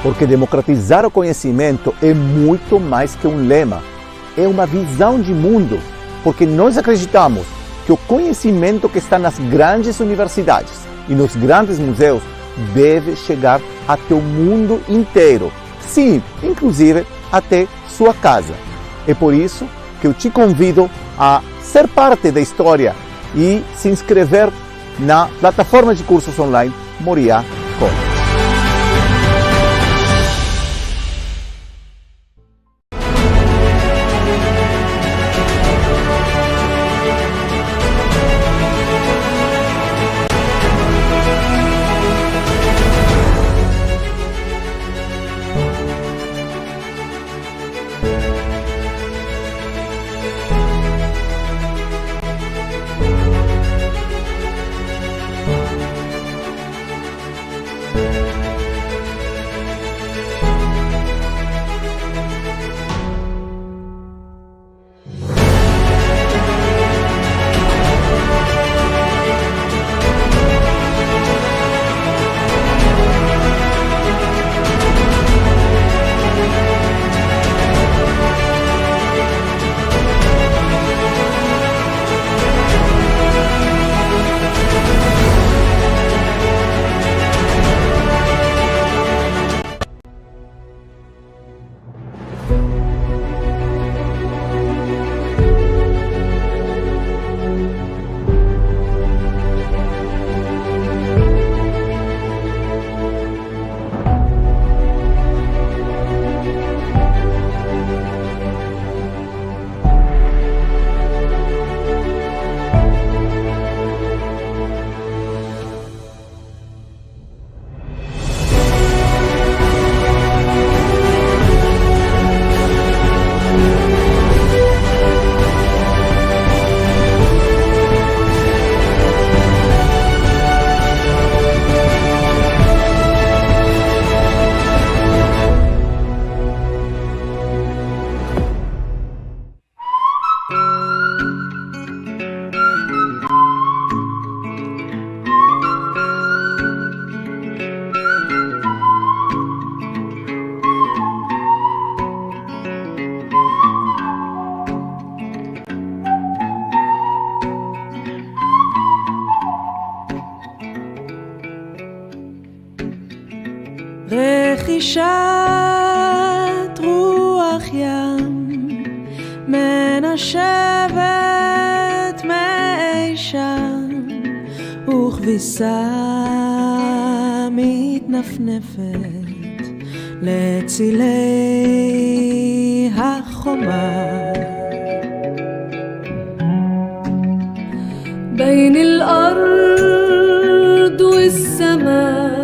Porque democratizar o conhecimento é muito mais que um lema, é uma visão de mundo, porque nós acreditamos que o conhecimento que está nas grandes universidades e nos grandes museus deve chegar até o mundo inteiro, sim, inclusive até sua casa. É por isso que eu te convido a ser parte da história e se inscrever na plataforma de cursos online Moriá College. רכישת רוח ים מנשבת מאי שם וכביסה מתנפנפת לצילי החומה بين الأرض والسماء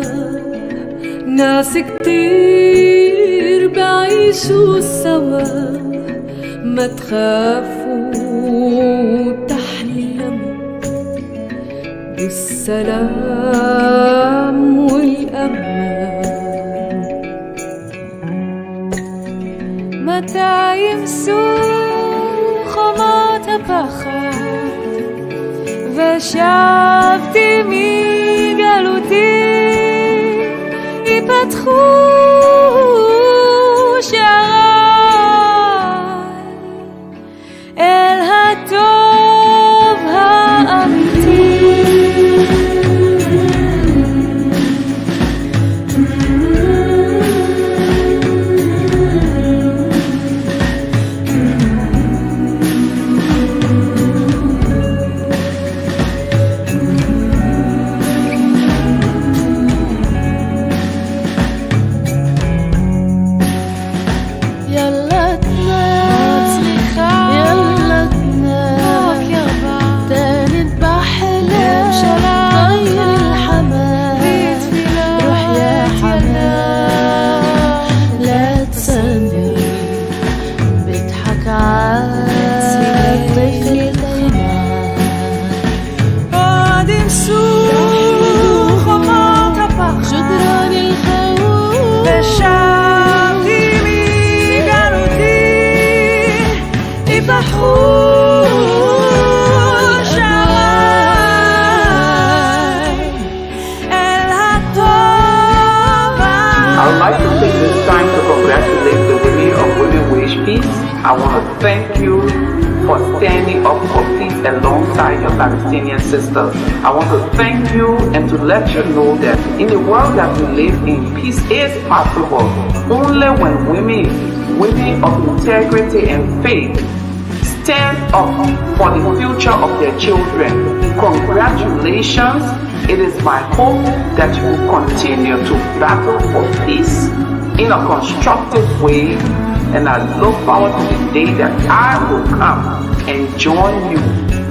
ناس كتير بعيشوا سوا ما تخافوا تحلموا بالسلام والأمان متى يمسوا خمات הפחד ושבתי מגלותי ייפתחו שעריי אל הטוב האמיתי I'd like to take time to congratulate the women of Women Wish Peace. I want to thank you for standing up for peace alongside your Palestinian sisters. I want to thank you and to let you know that in the world that we live in, peace is possible only when women of integrity and faith stand up for the future of their children. Congratulations. It is my hope that you will continue to battle for peace in a constructive way, and I look forward to the day that I will come and join you.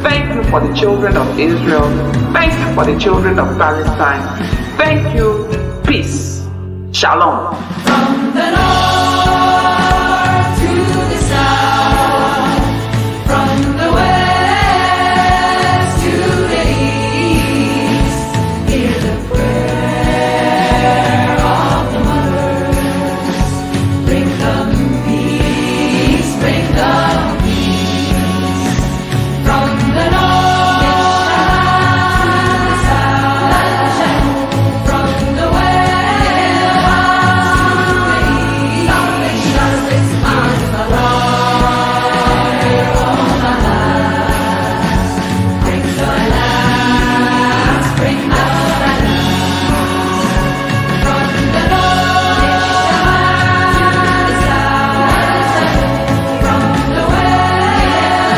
Thank you for the children of Israel. Thank you for the children of Palestine. Thank you. Peace. Shalom. From the north to the south, from the west to the east, hear the prayer of the mothers. Bring them peace, bring them peace. From the north to the south, from the west to the east, salvation is mine, the fire on the last. Bring the last, bring the last. From the north to the south, from the west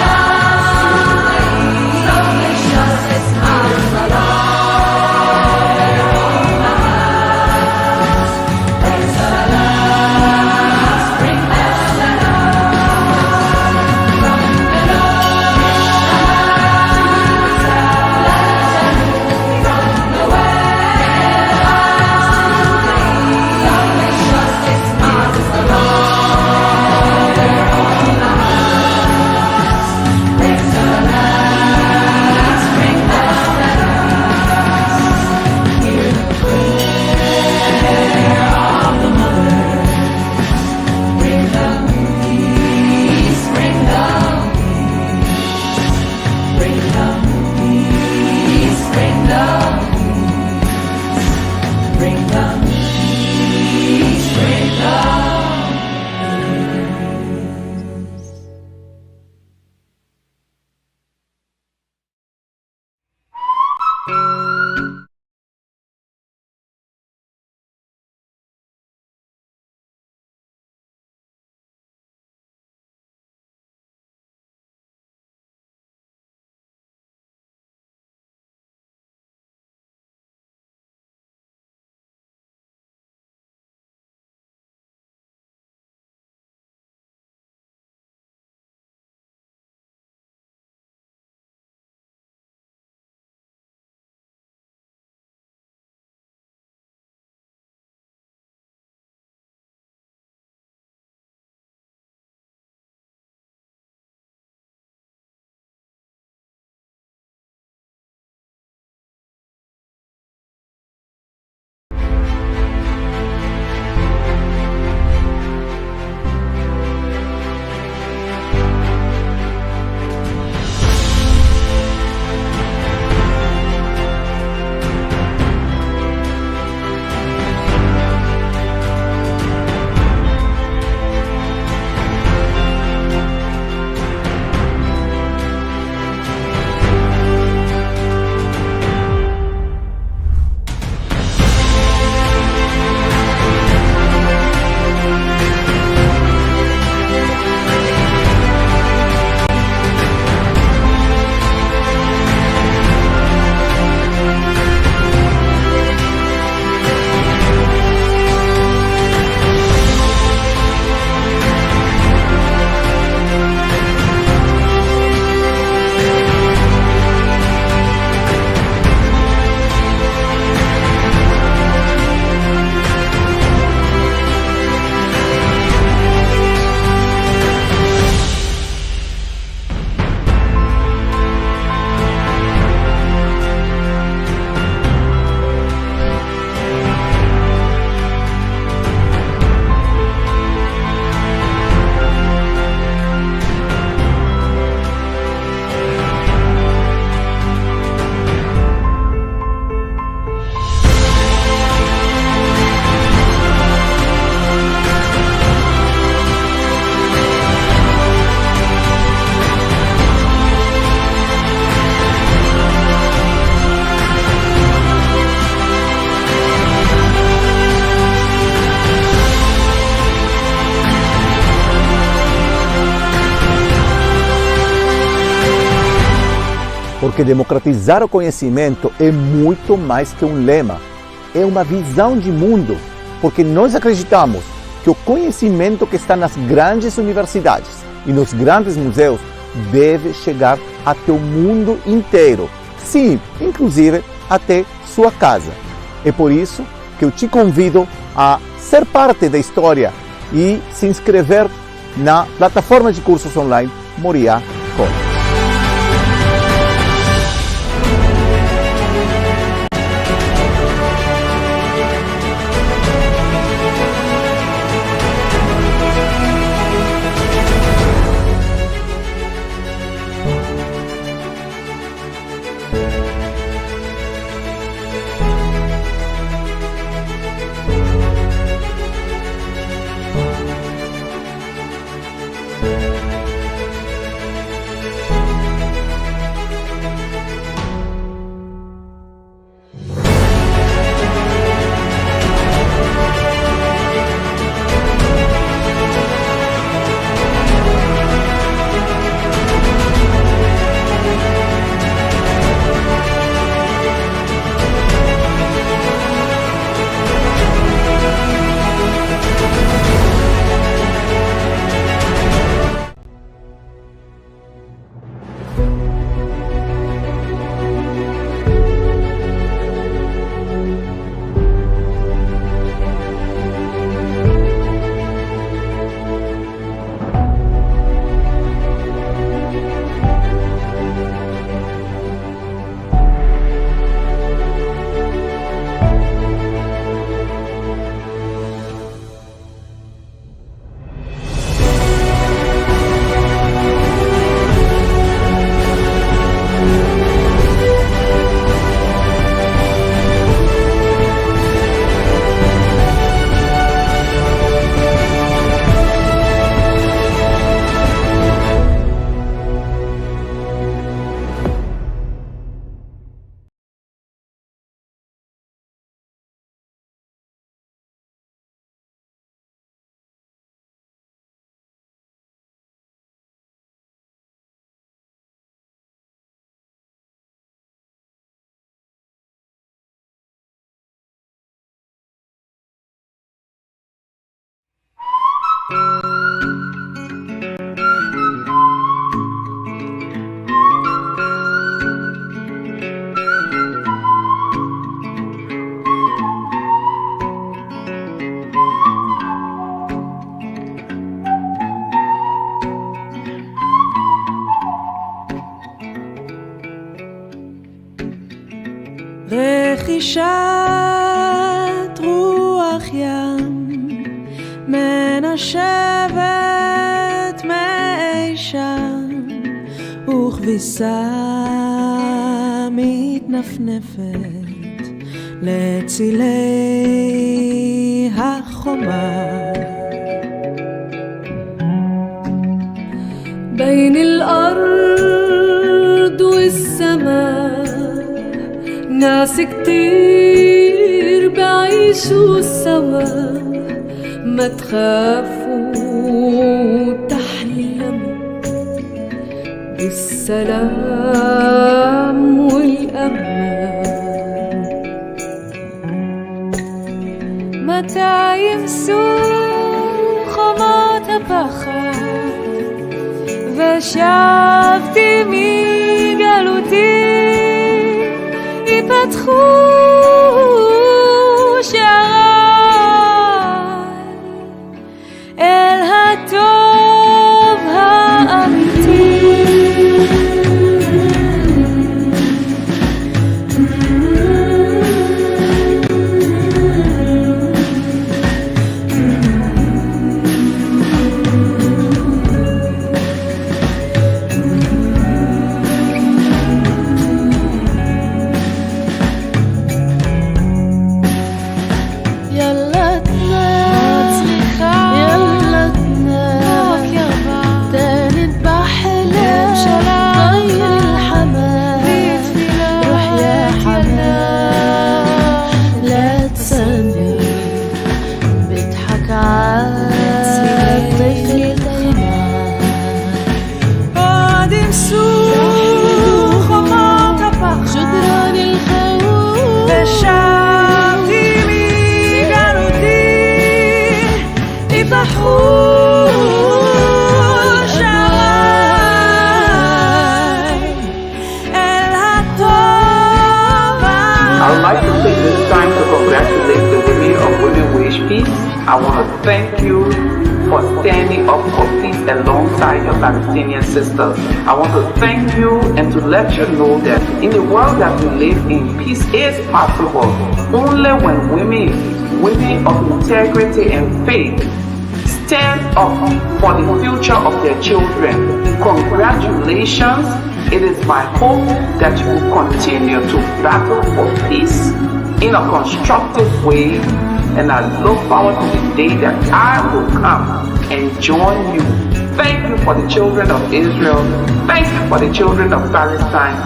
to the east, salvation is mine, the fire on the last. Bring the last, bring the last. From the north to the south, from the west to the east, salvation is mine, the fire on the last. Bring the last, bring the last. Hear the prayer of the mothers. Bring them peace, bring them peace. Bring them peace, bring them peace. Bring them peace, bring them Porque democratizar o conhecimento é muito mais que um lema, é uma visão de mundo, porque nós acreditamos que o conhecimento que está nas grandes universidades e nos grandes museus deve chegar até o mundo inteiro, sim, inclusive até sua casa. É por isso que eu te convido a ser parte da história e se inscrever na plataforma de cursos online Moriá College. רכישת רוח ים מנשבת מאי שם וכביסה מתנפנפת לצילי החומה بين الأرض والسماء ناس كتير بعيشوا سوا ما تخافوا تحلموا بالسلام والأمان متى ينسوا خمات הפחד ושבתי מגלותי ייפתחו שעריי אל הטוב האמיתי time to congratulate the women of Women Wish Peace. I want to thank you for standing up for peace alongside your Palestinian sisters. I want to thank you and to let you know that in the world that we live in, peace is possible only when women of integrity and faith stand up for the future of their children. Congratulations. It is my hope that you will continue to battle for peace in a constructive way, and I look forward to the day that I will come and join you. Thank you for the children of Israel. Thank you for the children of Palestine.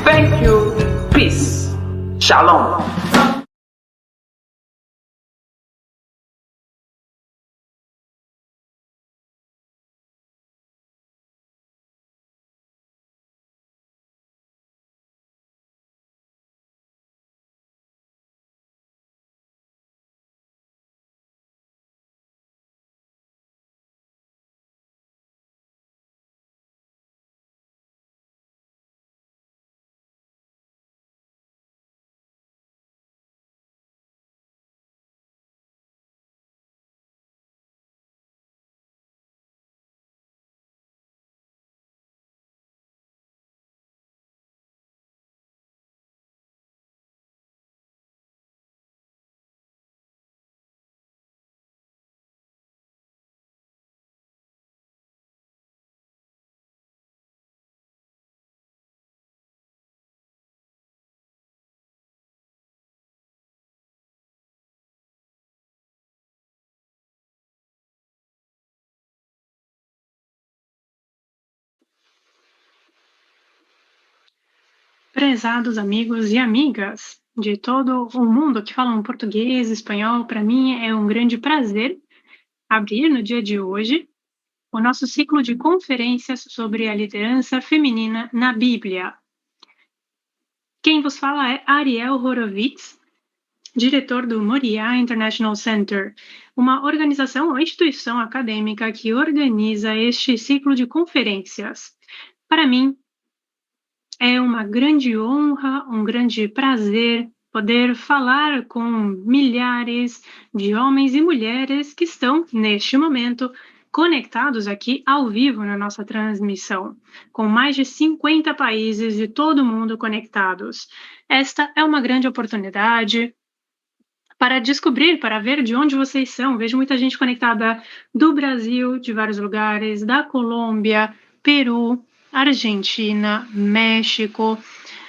Thank you. Peace. Shalom. Prezados amigos e amigas de todo o mundo que falam português, espanhol, para mim é um grande prazer abrir no dia de hoje o nosso ciclo de conferências sobre a liderança feminina na Bíblia. Quem vos fala é Ariel Horowitz, diretor do Moriah International Center, uma organização ou instituição acadêmica que organiza este ciclo de conferências. Para mim, é uma grande honra, um grande prazer poder falar com milhares de homens e mulheres que estão, neste momento, conectados aqui ao vivo na nossa transmissão, com mais de 50 países de todo o mundo conectados. Esta é uma grande oportunidade para descobrir, para ver de onde vocês são. Vejo muita gente conectada do Brasil, de vários lugares, da Colômbia, Peru, Argentina, México.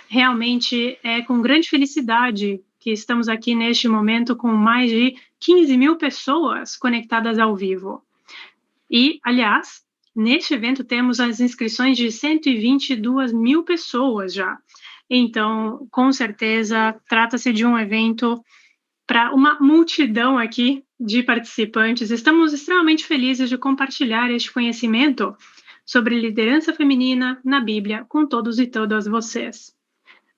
Realmente é com grande felicidade que estamos aqui neste momento com mais de 15 mil pessoas conectadas ao vivo. E, aliás, neste evento temos as inscrições de 122 mil pessoas já. Então, com certeza, trata-se de um evento para uma multidão aqui de participantes. Estamos extremamente felizes de compartilhar este conhecimento sobre liderança feminina na Bíblia com todos e todas vocês.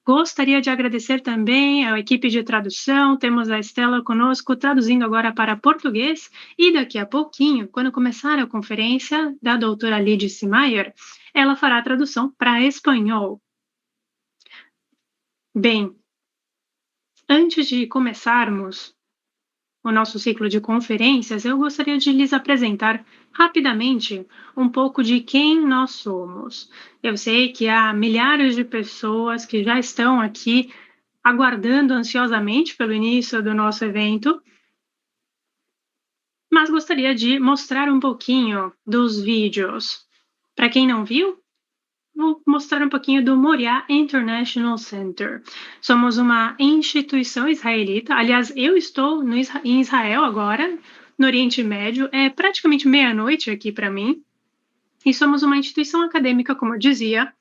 Gostaria de agradecer também à equipe de tradução. Temos a Estela conosco, traduzindo agora para português, e daqui a pouquinho, quando começar a conferência da doutora Lidice Mayer, ela fará a tradução para espanhol. Bem, antes de começarmos o nosso ciclo de conferências, eu gostaria de lhes apresentar rapidamente um pouco de quem nós somos. Eu sei que há milhares de pessoas que já estão aqui aguardando ansiosamente pelo início do nosso evento, mas gostaria de mostrar um pouquinho dos vídeos. Para quem não viu, vou mostrar um pouquinho do Moriah International Center. Somos uma instituição israelita. Aliás, eu estou em Israel agora, no Oriente Médio. É praticamente meia-noite aqui para mim. E somos uma instituição acadêmica, como eu dizia,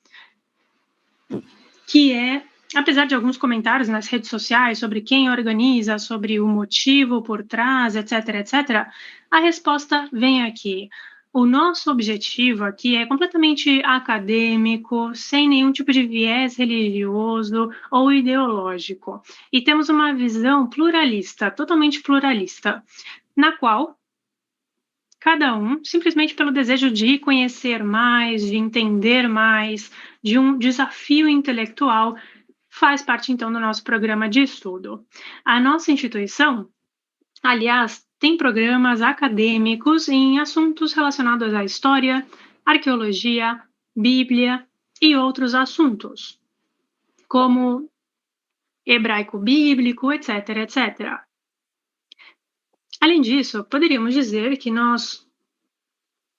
que é, apesar de alguns comentários nas redes sociais sobre quem organiza, sobre o motivo por trás, etc., etc., a resposta vem aqui. O nosso objetivo aqui é completamente acadêmico, sem nenhum tipo de viés religioso ou ideológico. E temos uma visão pluralista, totalmente pluralista, na qual cada um, simplesmente pelo desejo de conhecer mais, de entender mais, de um desafio intelectual, faz parte, então, do nosso programa de estudo. A nossa instituição, aliás, tem programas acadêmicos em assuntos relacionados à história, arqueologia, Bíblia e outros assuntos, como hebraico bíblico, etc, etc. Além disso, poderíamos dizer que nós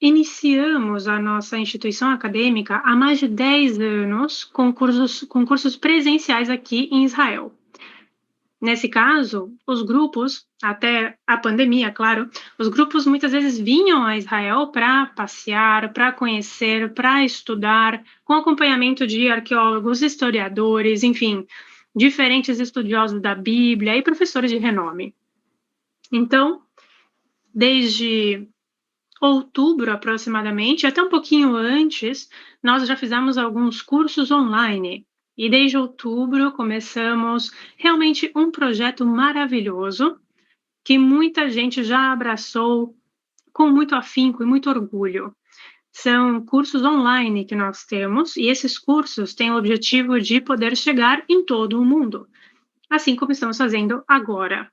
iniciamos a nossa instituição acadêmica há mais de 10 anos com cursos presenciais aqui em Israel. Nesse caso, os grupos, até a pandemia, claro, os grupos muitas vezes vinham a Israel para passear, para conhecer, para estudar, com acompanhamento de arqueólogos, historiadores, enfim, diferentes estudiosos da Bíblia e professores de renome. Então, desde outubro, aproximadamente, até um pouquinho antes, nós já fizemos alguns cursos online. E desde outubro começamos realmente um projeto maravilhoso que muita gente já abraçou com muito afinco e muito orgulho. São cursos online que nós temos e esses cursos têm o objetivo de poder chegar em todo o mundo, assim como estamos fazendo agora.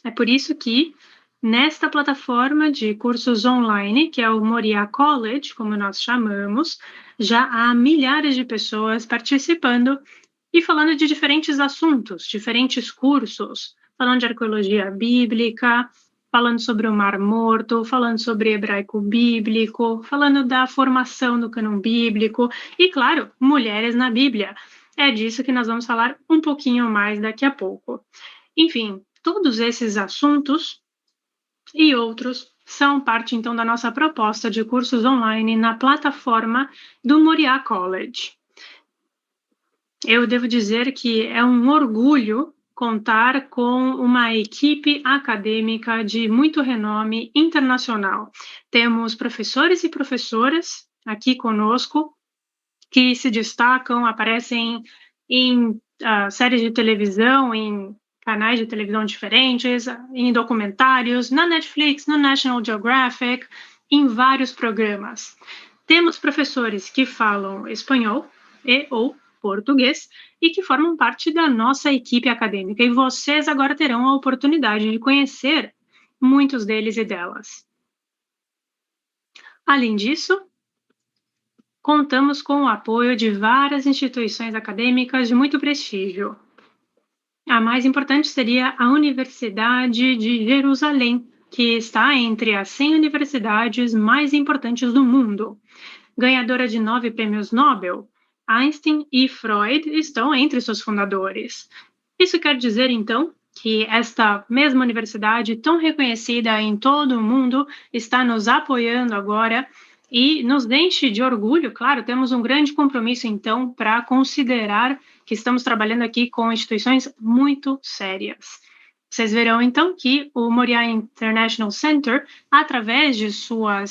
É por isso que nesta plataforma de cursos online, que é o Moriá College, como nós chamamos, já há milhares de pessoas participando e falando de diferentes assuntos, diferentes cursos, falando de arqueologia bíblica, falando sobre o Mar Morto, falando sobre hebraico bíblico, falando da formação do cânon bíblico e, claro, mulheres na Bíblia. É disso que nós vamos falar um pouquinho mais daqui a pouco. Enfim, todos esses assuntos e outros são parte, então, da nossa proposta de cursos online na plataforma do Moriá College. Eu devo dizer que é um orgulho contar com uma equipe acadêmica de muito renome internacional. Temos professores e professoras aqui conosco que se destacam, aparecem em séries de televisão, em canais de televisão diferentes, em documentários, na Netflix, no National Geographic, em vários programas. Temos professores que falam espanhol e ou português e que formam parte da nossa equipe acadêmica. E vocês agora terão a oportunidade de conhecer muitos deles e delas. Além disso, contamos com o apoio de várias instituições acadêmicas de muito prestígio. A mais importante seria a Universidade de Jerusalém, que está entre as 100 universidades mais importantes do mundo. Ganhadora de 9 prêmios Nobel, Einstein e Freud estão entre seus fundadores. Isso quer dizer, então, que esta mesma universidade, tão reconhecida em todo o mundo, está nos apoiando agora e nos enche de orgulho. Claro, temos um grande compromisso, então, para considerar que estamos trabalhando aqui com instituições muito sérias. Vocês verão, então, que o Moriá International Center, através de sua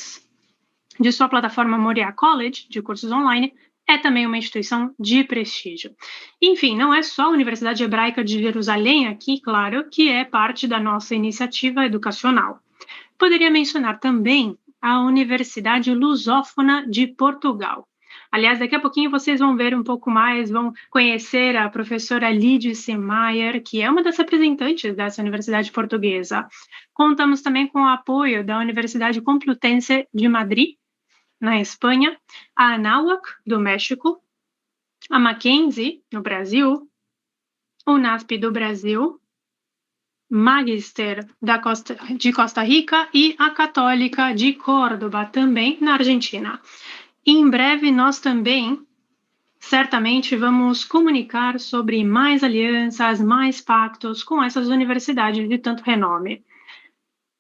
plataforma Moriá College, de cursos online, é também uma instituição de prestígio. Enfim, não é só a Universidade Hebraica de Jerusalém aqui, claro, que é parte da nossa iniciativa educacional. Poderia mencionar também a Universidade Lusófona de Portugal. Aliás, daqui a pouquinho vocês vão ver um pouco mais, vão conhecer a professora Lídice Maier, que é uma das representantes dessa universidade portuguesa. Contamos também com o apoio da Universidade Complutense de Madrid, na Espanha, a Anáhuac, do México, a Mackenzie, no Brasil, o NASP do Brasil, Magister de Costa Rica e a Católica de Córdoba, também na Argentina. E em breve nós também, certamente, vamos comunicar sobre mais alianças, mais pactos com essas universidades de tanto renome.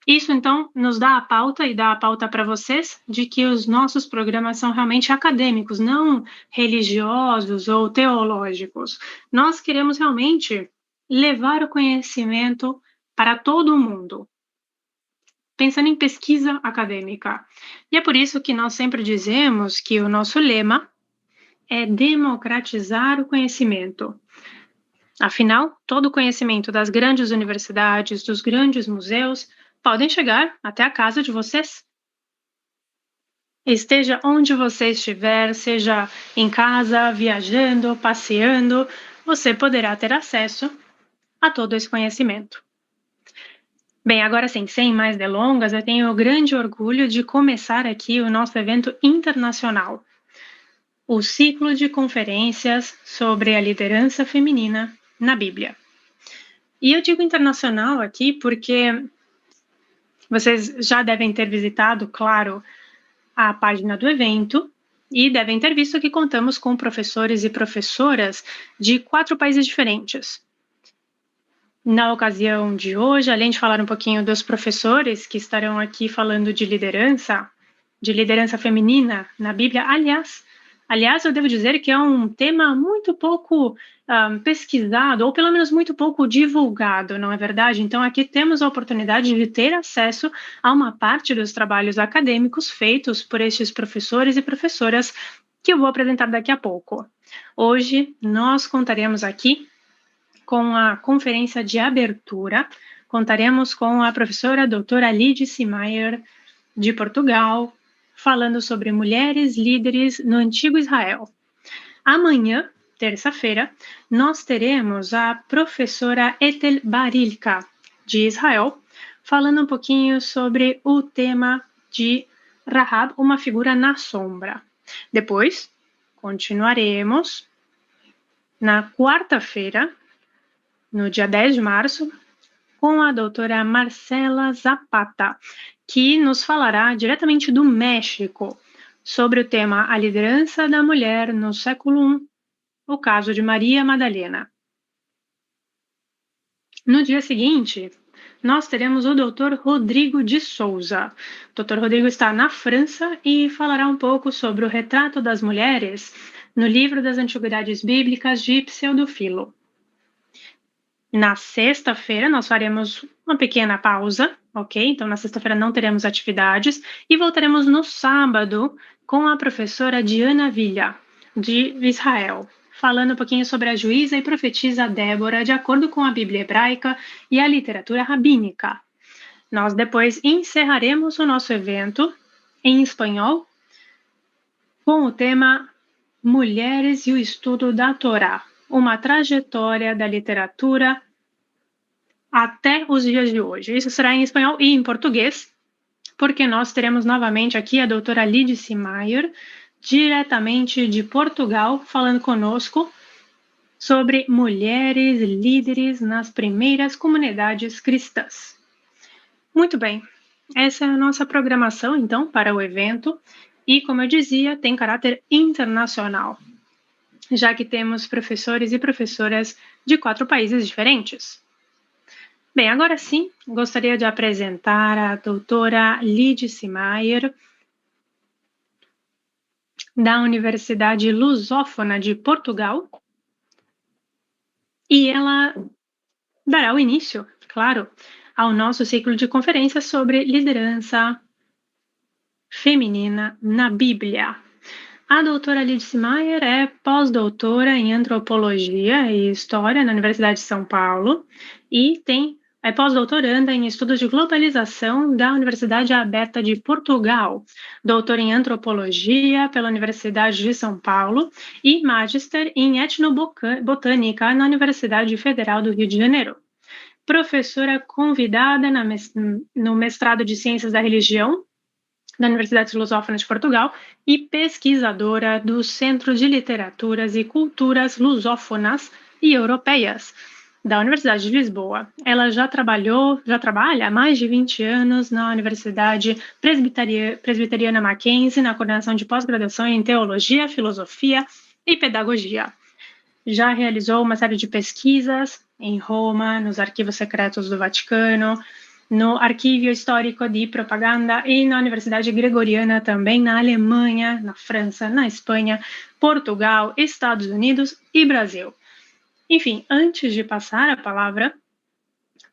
Isso, então, nos dá a pauta e dá a pauta para vocês de que os nossos programas são realmente acadêmicos, não religiosos ou teológicos. Nós queremos realmente levar o conhecimento para todo o mundo, pensando em pesquisa acadêmica. E é por isso que nós sempre dizemos que o nosso lema é democratizar o conhecimento. Afinal, todo o conhecimento das grandes universidades, dos grandes museus, podem chegar até a casa de vocês. Esteja onde você estiver, seja em casa, viajando, passeando, você poderá ter acesso a todo esse conhecimento. Bem, agora sim, sem mais delongas, eu tenho o grande orgulho de começar aqui o nosso evento internacional, o ciclo de conferências sobre a liderança feminina na Bíblia. E eu digo internacional aqui porque vocês já devem ter visitado, claro, a página do evento e devem ter visto que contamos com professores e professoras de 4 países diferentes. Na ocasião de hoje, além de falar um pouquinho dos professores que estarão aqui falando de liderança feminina na Bíblia, aliás, eu devo dizer que é um tema muito pouco pesquisado, ou pelo menos muito pouco divulgado, não é verdade? Então, aqui temos a oportunidade de ter acesso a uma parte dos trabalhos acadêmicos feitos por estes professores e professoras que eu vou apresentar daqui a pouco. Hoje, nós contaremos aqui com a conferência de abertura, contaremos com a professora doutora Lídice Maier, de Portugal, falando sobre mulheres líderes no Antigo Israel. Amanhã, terça-feira, nós teremos a professora Ethel Barilka, de Israel, falando um pouquinho sobre o tema de Rahab, uma figura na sombra. Depois, continuaremos na quarta-feira, no dia 10 de março, com a doutora Marcela Zapata, que nos falará diretamente do México, sobre o tema A Liderança da Mulher no Século I, o caso de Maria Madalena. No dia seguinte, nós teremos o Dr. Rodrigo de Souza. O Dr. Rodrigo está na França e falará um pouco sobre o retrato das mulheres no livro das Antiguidades Bíblicas de Pseudofilo. Na sexta-feira, nós faremos uma pequena pausa, ok? Então, na sexta-feira não teremos atividades e voltaremos no sábado com a professora Diana Villa, de Israel, falando um pouquinho sobre a juíza e profetisa Débora, de acordo com a Bíblia hebraica e a literatura rabínica. Nós depois encerraremos o nosso evento em espanhol com o tema Mulheres e o Estudo da Torá, uma trajetória da literatura até os dias de hoje. Isso será em espanhol e em português, porque nós teremos novamente aqui a doutora Lídice Maier, diretamente de Portugal, falando conosco sobre mulheres líderes nas primeiras comunidades cristãs. Muito bem, essa é a nossa programação, então, para o evento, e, como eu dizia, tem caráter internacional, já que temos professores e professoras de 4 países diferentes. Bem, agora sim, gostaria de apresentar a doutora Lídice Maier, da Universidade Lusófona de Portugal, e ela dará o início, claro, ao nosso ciclo de conferências sobre liderança feminina na Bíblia. A doutora Lídice Maier é pós-doutora em Antropologia e História na Universidade de São Paulo e é pós-doutoranda em Estudos de Globalização da Universidade Aberta de Portugal, doutora em Antropologia pela Universidade de São Paulo e Magister em Etnobotânica na Universidade Federal do Rio de Janeiro. Professora convidada no mestrado de Ciências da Religião da Universidade Lusófona de Portugal e pesquisadora do Centro de Literaturas e Culturas Lusófonas e Europeias da Universidade de Lisboa. Ela já trabalha há mais de 20 anos na Universidade Presbiteriana Mackenzie, na coordenação de pós-graduação em Teologia, Filosofia e Pedagogia. Já realizou uma série de pesquisas em Roma, nos arquivos secretos do Vaticano, no Arquívio Histórico de Propaganda e na Universidade Gregoriana também na Alemanha, na França, na Espanha, Portugal, Estados Unidos e Brasil. Enfim, antes de passar a palavra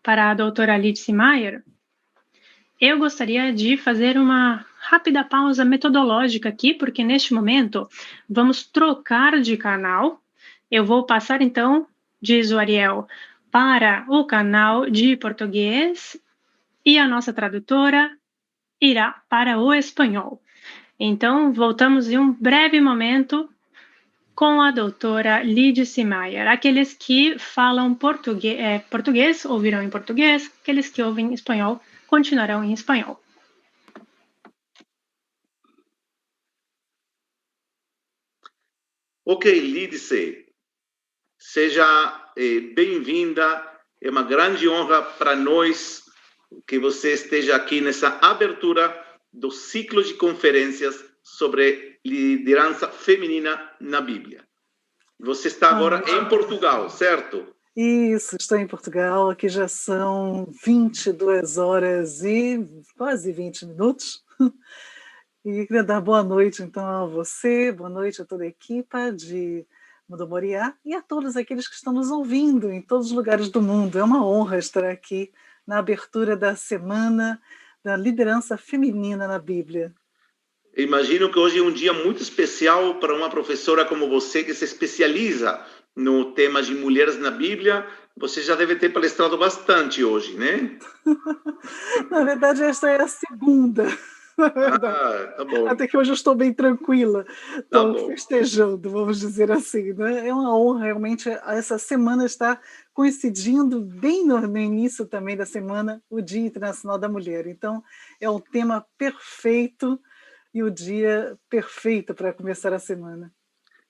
para a doutora Lídice Maier, eu gostaria de fazer uma rápida pausa metodológica aqui, porque neste momento vamos trocar de canal. Eu vou passar então, diz o Ariel, para o canal de português e a nossa tradutora irá para o espanhol. Então, voltamos em um breve momento com a doutora Lídice Maier. Aqueles que falam português ouvirão em português, aqueles que ouvem espanhol continuarão em espanhol. Ok, Lídice, seja bem-vinda. É uma grande honra para nós que você esteja aqui nessa abertura do ciclo de conferências sobre liderança feminina na Bíblia. Você está agora em Portugal, certo? Isso, estou em Portugal, aqui já são 22 horas e quase 20 minutos. E queria dar boa noite, então, a você, boa noite a toda a equipa de Mundo Moriá e a todos aqueles que estão nos ouvindo em todos os lugares do mundo. É uma honra estar aqui na abertura da Semana da Liderança Feminina na Bíblia. Imagino que hoje é um dia muito especial para uma professora como você, que se especializa no tema de mulheres na Bíblia. Você já deve ter palestrado bastante hoje, né? Na verdade, esta é a segunda. Tá bom. Até que hoje eu estou bem tranquila, estou bom. festejando, vamos dizer assim, né? É uma honra, realmente, essa semana está coincidindo bem no início também da semana, o Dia Internacional da Mulher. Então, é um tema perfeito e o dia perfeito para começar a semana.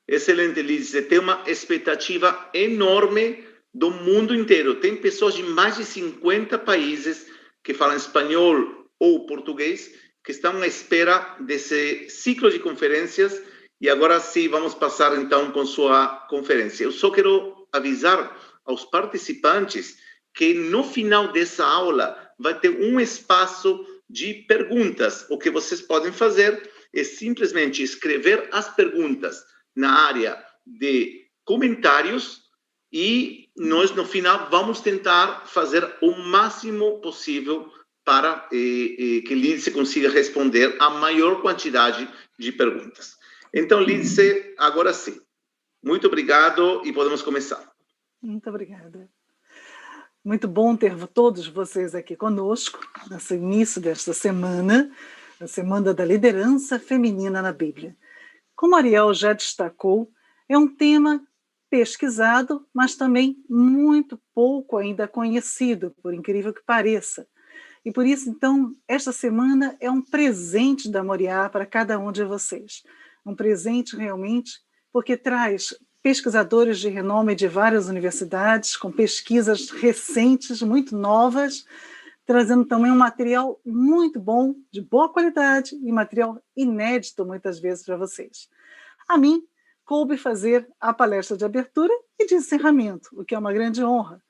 Excelente, Lídice. Tem uma expectativa enorme do mundo inteiro. Tem pessoas de mais de 50 países que falam espanhol ou português que estão à espera desse ciclo de conferências e agora sim vamos passar então com sua conferência. Eu só quero avisar aos participantes que no final dessa aula vai ter um espaço de perguntas. O que vocês podem fazer é simplesmente escrever as perguntas na área de comentários e nós no final vamos tentar fazer o máximo possível para que Lídice consiga responder a maior quantidade de perguntas. Então, Lídice, agora sim. Muito obrigado e podemos começar. Muito obrigada. Muito bom ter todos vocês aqui conosco, nesse início desta semana, a Semana da Liderança Feminina na Bíblia. Como Ariel já destacou, é um tema pesquisado, mas também muito pouco ainda conhecido, por incrível que pareça. E por isso, então, esta semana é um presente da Moriá para cada um de vocês. Um presente realmente, porque traz pesquisadores de renome de várias universidades, com pesquisas recentes, muito novas, trazendo também um material muito bom, de boa qualidade, e material inédito, muitas vezes, para vocês. A mim, coube fazer a palestra de abertura e de encerramento, o que é uma grande honra.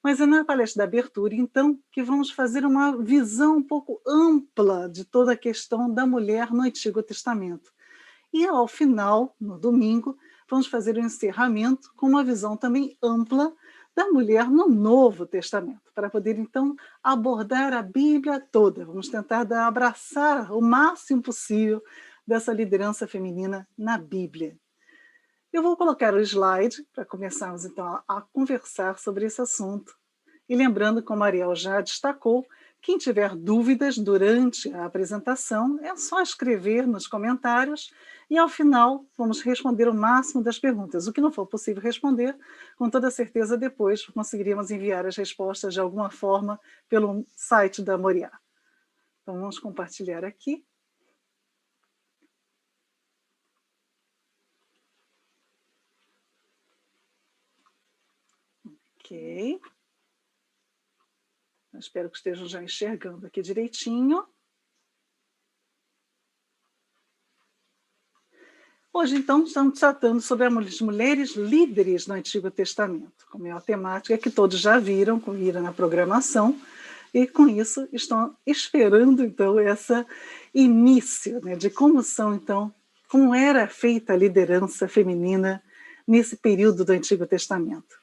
Mas é na palestra da abertura, então, que vamos fazer uma visão um pouco ampla de toda a questão da mulher no Antigo Testamento. E, ao final, no domingo, vamos fazer o encerramento com uma visão também ampla da mulher no Novo Testamento, para poder, então, abordar a Bíblia toda. Vamos tentar abraçar o máximo possível dessa liderança feminina na Bíblia. Eu vou colocar o slide para começarmos, então, a conversar sobre esse assunto. E lembrando, como a Ariel já destacou, quem tiver dúvidas durante a apresentação, é só escrever nos comentários e, ao final, vamos responder o máximo das perguntas. O que não for possível responder, com toda certeza, depois conseguiríamos enviar as respostas de alguma forma pelo site da Moriá. Então, vamos compartilhar aqui. Ok. Eu espero que estejam já enxergando aqui direitinho. Hoje, então, estamos tratando sobre as mulheres líderes no Antigo Testamento, como é a temática que todos já viram na programação, e com isso estão esperando, então, esse início, né, de como era feita a liderança feminina nesse período do Antigo Testamento.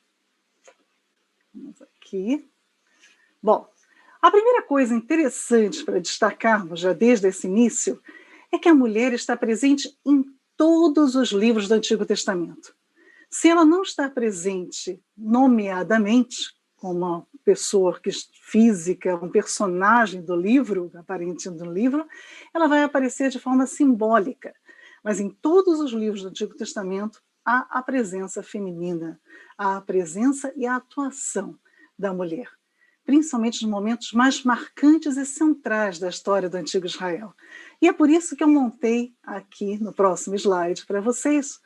Vamos aqui. Bom, a primeira coisa interessante para destacarmos já desde esse início é que a mulher está presente em todos os livros do Antigo Testamento. Se ela não está presente nomeadamente, como uma pessoa física, um personagem do livro, aparente do livro, ela vai aparecer de forma simbólica. Mas em todos os livros do Antigo Testamento há a presença feminina, há a presença e a atuação da mulher, principalmente nos momentos mais marcantes e centrais da história do Antigo Israel. E é por isso que eu montei aqui no próximo slide para vocês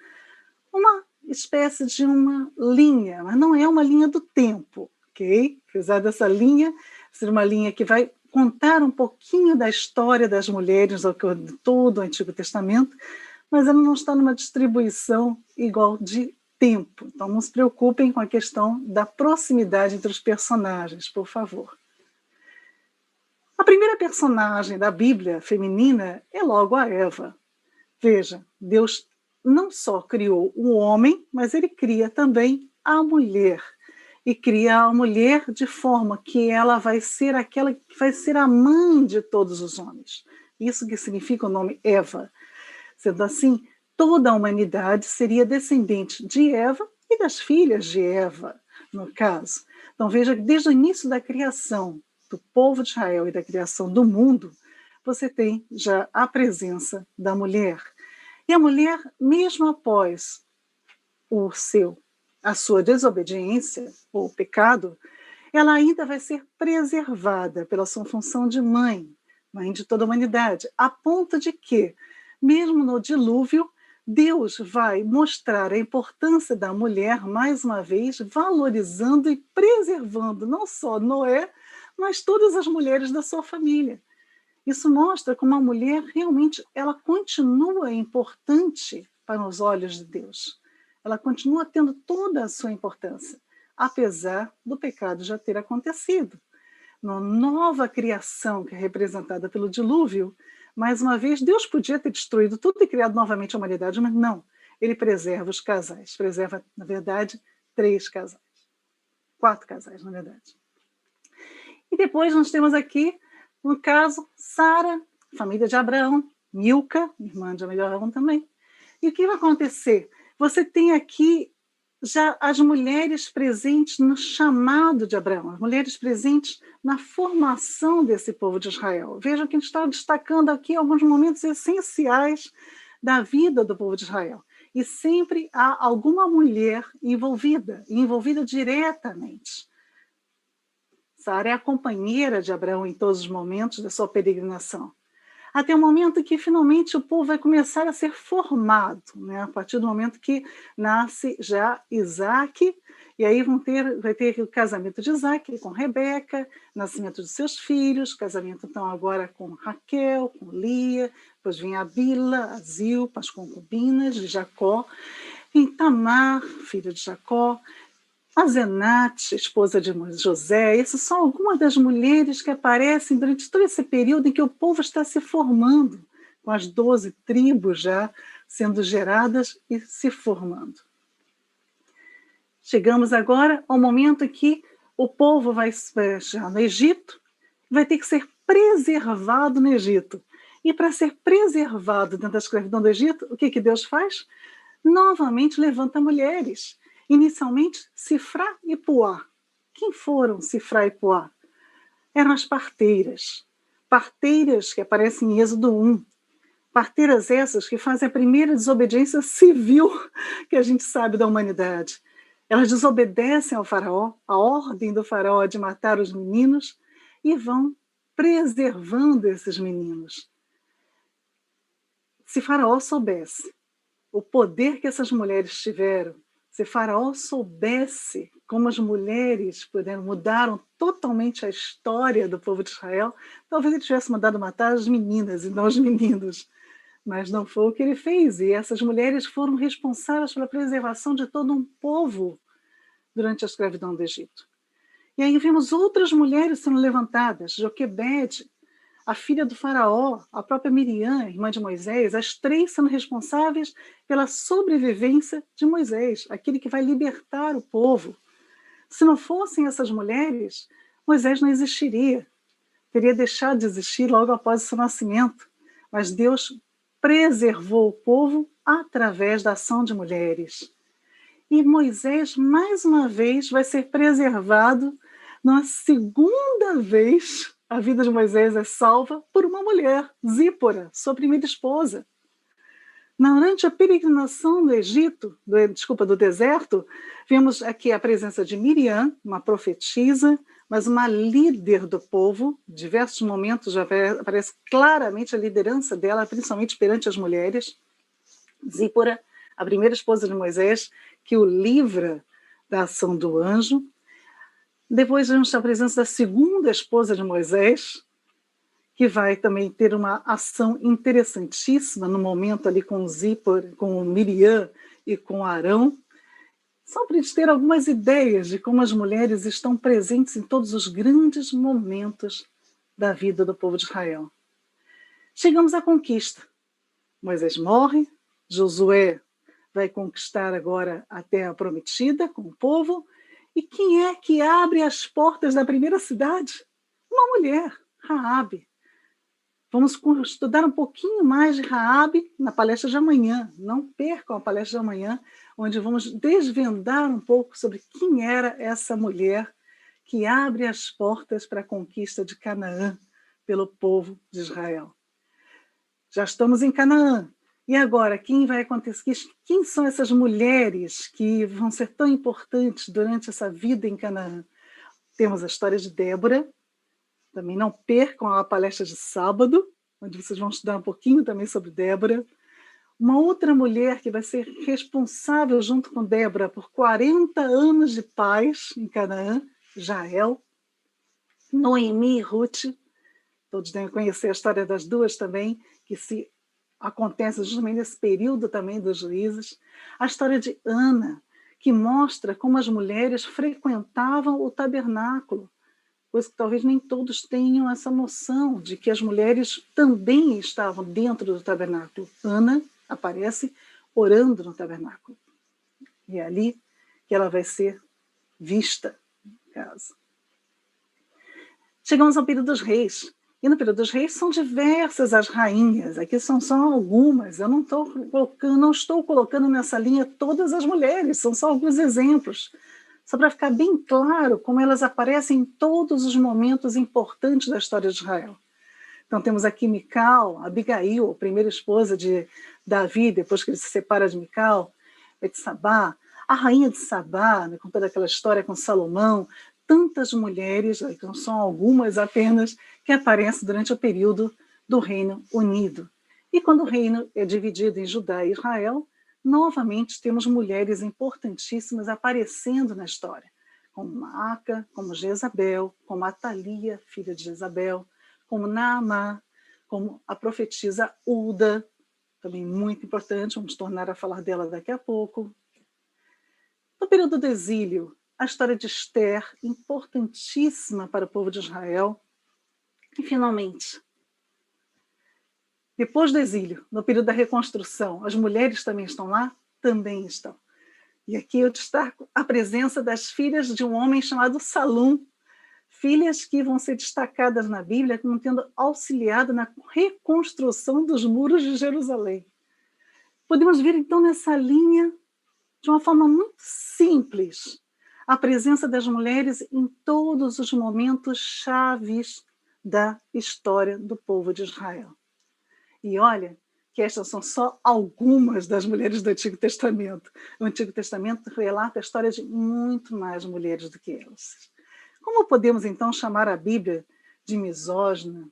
uma espécie de uma linha, mas não é uma linha do tempo, ok? Apesar dessa linha ser uma linha que vai contar um pouquinho da história das mulheres ao longo de todo o Antigo Testamento, mas ela não está numa distribuição igual de tempo. Então não se preocupem com a questão da proximidade entre os personagens, por favor. A primeira personagem da Bíblia feminina é logo a Eva. Veja, Deus não só criou o homem, mas ele cria também a mulher. E cria a mulher de forma que ela vai ser aquela que vai ser a mãe de todos os homens. Isso que significa o nome Eva. Sendo assim, toda a humanidade seria descendente de Eva e das filhas de Eva, no caso. Então veja que desde o início da criação do povo de Israel e da criação do mundo, você tem já a presença da mulher. E a mulher, mesmo após a sua desobediência ou pecado, ela ainda vai ser preservada pela sua função de mãe de toda a humanidade, a ponto de que, mesmo no dilúvio, Deus vai mostrar a importância da mulher, mais uma vez, valorizando e preservando não só Noé, mas todas as mulheres da sua família. Isso mostra como a mulher realmente ela continua importante para os olhos de Deus. Ela continua tendo toda a sua importância, apesar do pecado já ter acontecido. Na nova criação, que é representada pelo dilúvio, mais uma vez, Deus podia ter destruído tudo e criado novamente a humanidade, mas não. Ele preserva os casais. Preserva, na verdade, 3 casais. 4 casais, na verdade. E depois nós temos aqui, no caso, Sara, família de Abraão, Milca, irmã de Abraão também. E o que vai acontecer? Você tem aqui já as mulheres presentes no chamado de Abraão, as mulheres presentes na formação desse povo de Israel. Vejam que a gente está destacando aqui alguns momentos essenciais da vida do povo de Israel. E sempre há alguma mulher envolvida diretamente. Sara é a companheira de Abraão em todos os momentos da sua peregrinação. Até o momento que finalmente o povo vai começar a ser formado, né? A partir do momento que nasce já Isaac, e aí vai ter o casamento de Isaac com Rebeca, nascimento de seus filhos, casamento então agora com Raquel, com Lia, depois vem a Bila, a Zilpa, as concubinas de Jacó, em Tamar, filha de Jacó, a Zenate, esposa de José. Essas são algumas das mulheres que aparecem durante todo esse período em que o povo está se formando, com as 12 tribos já sendo geradas e se formando. Chegamos agora ao momento em que o povo vai já no Egito, vai ter que ser preservado no Egito. E para ser preservado dentro da escravidão do Egito, o que Deus faz? Novamente levanta mulheres. Inicialmente, Sifrá e Puá. Quem foram Sifrá e Puá? Eram as parteiras. Parteiras que aparecem em Êxodo 1. Parteiras essas que fazem a primeira desobediência civil que a gente sabe da humanidade. Elas desobedecem ao faraó, a ordem do faraó de matar os meninos, e vão preservando esses meninos. Se faraó soubesse o poder que essas mulheres tiveram, se Faraó soubesse como as mulheres mudaram totalmente a história do povo de Israel, talvez ele tivesse mandado matar as meninas e não os meninos. Mas não foi o que ele fez. E essas mulheres foram responsáveis pela preservação de todo um povo durante a escravidão do Egito. E aí vimos outras mulheres sendo levantadas. Joquebede, a filha do faraó, a própria Miriam, irmã de Moisés, as 3 sendo responsáveis pela sobrevivência de Moisés, aquele que vai libertar o povo. Se não fossem essas mulheres, Moisés não existiria. Teria deixado de existir logo após o seu nascimento. Mas Deus preservou o povo através da ação de mulheres. E Moisés, mais uma vez, vai ser preservado Na segunda vez, a vida de Moisés é salva por uma mulher, Zípora, sua primeira esposa. Durante a peregrinação do Egito, do deserto, vemos aqui a presença de Miriam, uma profetisa, mas uma líder do povo. Em diversos momentos já aparece claramente a liderança dela, principalmente perante as mulheres. Zípora, a primeira esposa de Moisés, que o livra da ação do anjo. Depois vemos a presença da segunda esposa de Moisés, que vai também ter uma ação interessantíssima no momento ali com Zípora, com Miriam e com Arão. Só para a gente ter algumas ideias de como as mulheres estão presentes em todos os grandes momentos da vida do povo de Israel. Chegamos à conquista. Moisés morre, Josué vai conquistar agora a terra prometida com o povo. E quem é que abre as portas da primeira cidade? Uma mulher, Raabe. Vamos estudar um pouquinho mais de Raabe na palestra de amanhã. Não percam a palestra de amanhã, onde vamos desvendar um pouco sobre quem era essa mulher que abre as portas para a conquista de Canaã pelo povo de Israel. Já estamos em Canaã. E agora, quem vai acontecer? Quem são essas mulheres que vão ser tão importantes durante essa vida em Canaã? Temos a história de Débora. Também não percam a palestra de sábado, onde vocês vão estudar um pouquinho também sobre Débora. Uma outra mulher que vai ser responsável, junto com Débora, por 40 anos de paz em Canaã, Jael. Noemi e Ruth. Todos devem conhecer a história das duas também, que se acontece justamente nesse período também dos juízes. A história de Ana, que mostra como as mulheres frequentavam o tabernáculo, coisa que talvez nem todos tenham essa noção de que as mulheres também estavam dentro do tabernáculo. Ana aparece orando no tabernáculo. E é ali que ela vai ser vista, no caso. Chegamos ao período dos reis. E no período dos reis são diversas as rainhas. Aqui são só algumas. Eu não estou colocando nessa linha todas as mulheres, são só alguns exemplos. Só para ficar bem claro como elas aparecem em todos os momentos importantes da história de Israel. Então temos aqui Mical, Abigail, a primeira esposa de Davi, depois que ele se separa de Mical, Betsabá, a rainha de Sabá, né, com toda aquela história com Salomão, tantas mulheres, que não são algumas apenas, que aparecem durante o período do Reino Unido. E quando o reino é dividido em Judá e Israel, novamente temos mulheres importantíssimas aparecendo na história, como Maaca, como Jezabel, como Atalia, filha de Jezabel, como Naamá, como a profetisa Ulda, também muito importante, vamos tornar a falar dela daqui a pouco. No período do exílio, a história de Esther, importantíssima para o povo de Israel. E, finalmente, depois do exílio, no período da reconstrução, as mulheres também estão lá? Também estão. E aqui eu destaco a presença das filhas de um homem chamado Salum, filhas que vão ser destacadas na Bíblia como tendo auxiliado na reconstrução dos muros de Jerusalém. Podemos ver, então, nessa linha, de uma forma muito simples, a presença das mulheres em todos os momentos chaves da história do povo de Israel. E olha que estas são só algumas das mulheres do Antigo Testamento. O Antigo Testamento relata a história de muito mais mulheres do que elas. Como podemos, então, chamar a Bíblia de misógina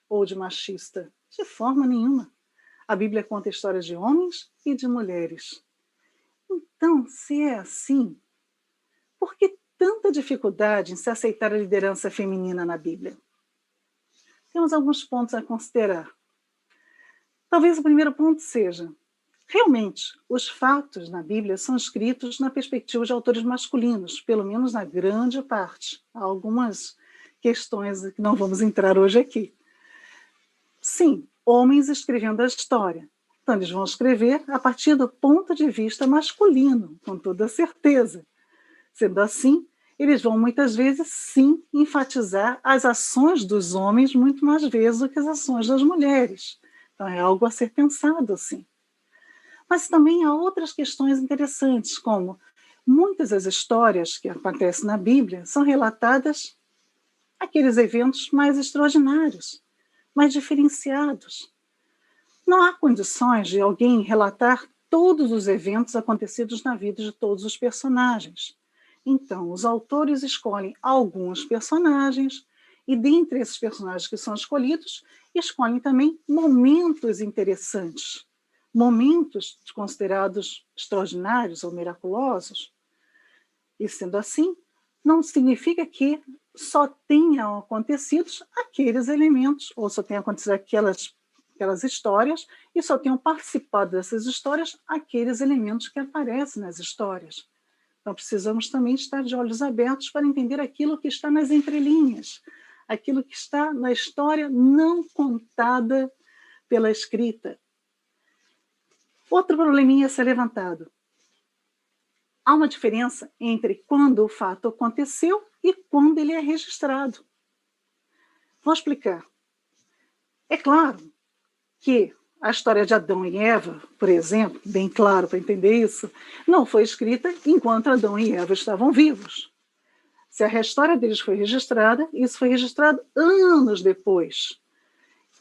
ou de machista? De forma nenhuma. A Bíblia conta histórias de homens e de mulheres. Então, se é assim, por que tanta dificuldade em se aceitar a liderança feminina na Bíblia? Temos alguns pontos a considerar. Talvez o primeiro ponto seja, realmente, os fatos na Bíblia são escritos na perspectiva de autores masculinos, pelo menos na grande parte. Há algumas questões que não vamos entrar hoje aqui. Sim, homens escrevendo a história. Então, eles vão escrever a partir do ponto de vista masculino, com toda certeza. Sendo assim, eles vão muitas vezes, sim, enfatizar as ações dos homens muito mais vezes do que as ações das mulheres. Então, é algo a ser pensado, sim. Mas também há outras questões interessantes, como Muitas das histórias que acontecem na Bíblia são relatadas aqueles eventos mais extraordinários, mais diferenciados. Não há condições de alguém relatar todos os eventos acontecidos na vida de todos os personagens. Então, os autores escolhem alguns personagens e, dentre esses personagens que são escolhidos, escolhem também momentos interessantes, momentos considerados extraordinários ou miraculosos. E, sendo assim, não significa que só tenham acontecido aqueles elementos, ou só tenham acontecido aquelas histórias, e só tenham participado dessas histórias aqueles elementos que aparecem nas histórias. Então, precisamos também estar de olhos abertos para entender aquilo que está nas entrelinhas, aquilo que está na história não contada pela escrita. Outro probleminha a ser levantado. Há uma diferença entre quando o fato aconteceu e quando ele é registrado. Vou explicar. É claro que a história de Adão e Eva, por exemplo, bem claro para entender isso, não foi escrita enquanto Adão e Eva estavam vivos. Se a história deles foi registrada, isso foi registrado anos depois.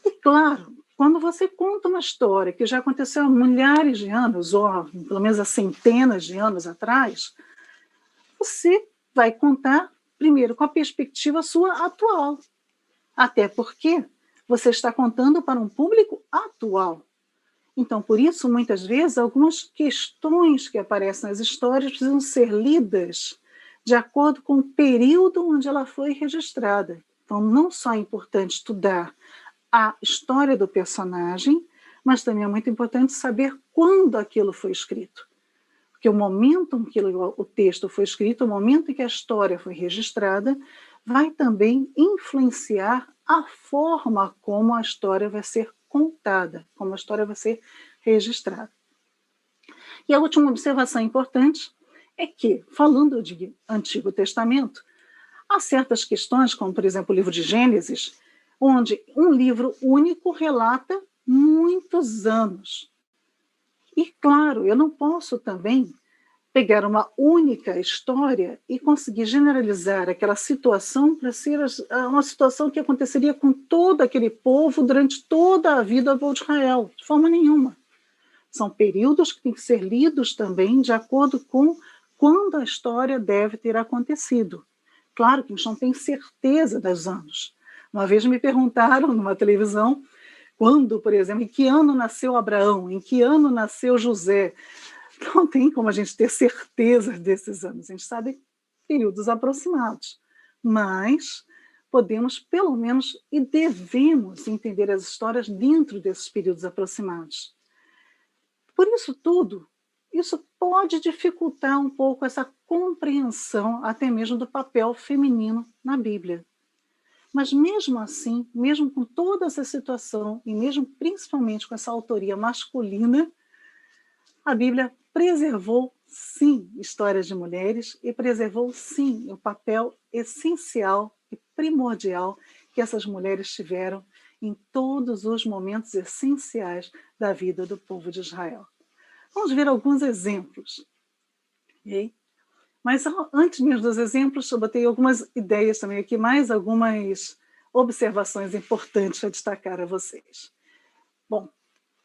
E claro, quando você conta uma história que já aconteceu há milhares de anos, ou pelo menos há centenas de anos atrás, você vai contar primeiro com a perspectiva sua atual. Até porque você está contando para um público atual. Então, por isso, muitas vezes, algumas questões que aparecem nas histórias precisam ser lidas de acordo com o período onde ela foi registrada. Então, não só é importante estudar a história do personagem, mas também é muito importante saber quando aquilo foi escrito. Porque o momento em que o texto foi escrito, o momento em que a história foi registrada, vai também influenciar a forma como a história vai ser contada, como a história vai ser registrada. E a última observação importante é que, falando de Antigo Testamento, há certas questões, como, por exemplo, o livro de Gênesis, onde um livro único relata muitos anos. E, claro, eu não posso também pegar uma única história e conseguir generalizar aquela situação para ser uma situação que aconteceria com todo aquele povo durante toda a vida do povo de Israel, de forma nenhuma. São períodos que têm que ser lidos também de acordo com quando a história deve ter acontecido. Claro que a gente não tem certeza dos anos. Uma vez me perguntaram numa televisão quando, por exemplo, em que ano nasceu Abraão, em que ano nasceu José. Não tem como a gente ter certeza desses anos. A gente sabe períodos aproximados. Mas podemos, pelo menos, e devemos entender as histórias dentro desses períodos aproximados. Por isso tudo, isso pode dificultar um pouco essa compreensão até mesmo do papel feminino na Bíblia. Mas mesmo assim, mesmo com toda essa situação, e mesmo principalmente com essa autoria masculina, a Bíblia preservou, sim, histórias de mulheres e preservou, sim, o papel essencial e primordial que essas mulheres tiveram em todos os momentos essenciais da vida do povo de Israel. Vamos ver alguns exemplos. Okay? Mas antes mesmo dos exemplos, eu botei algumas ideias também aqui, mais algumas observações importantes a destacar a vocês. Bom,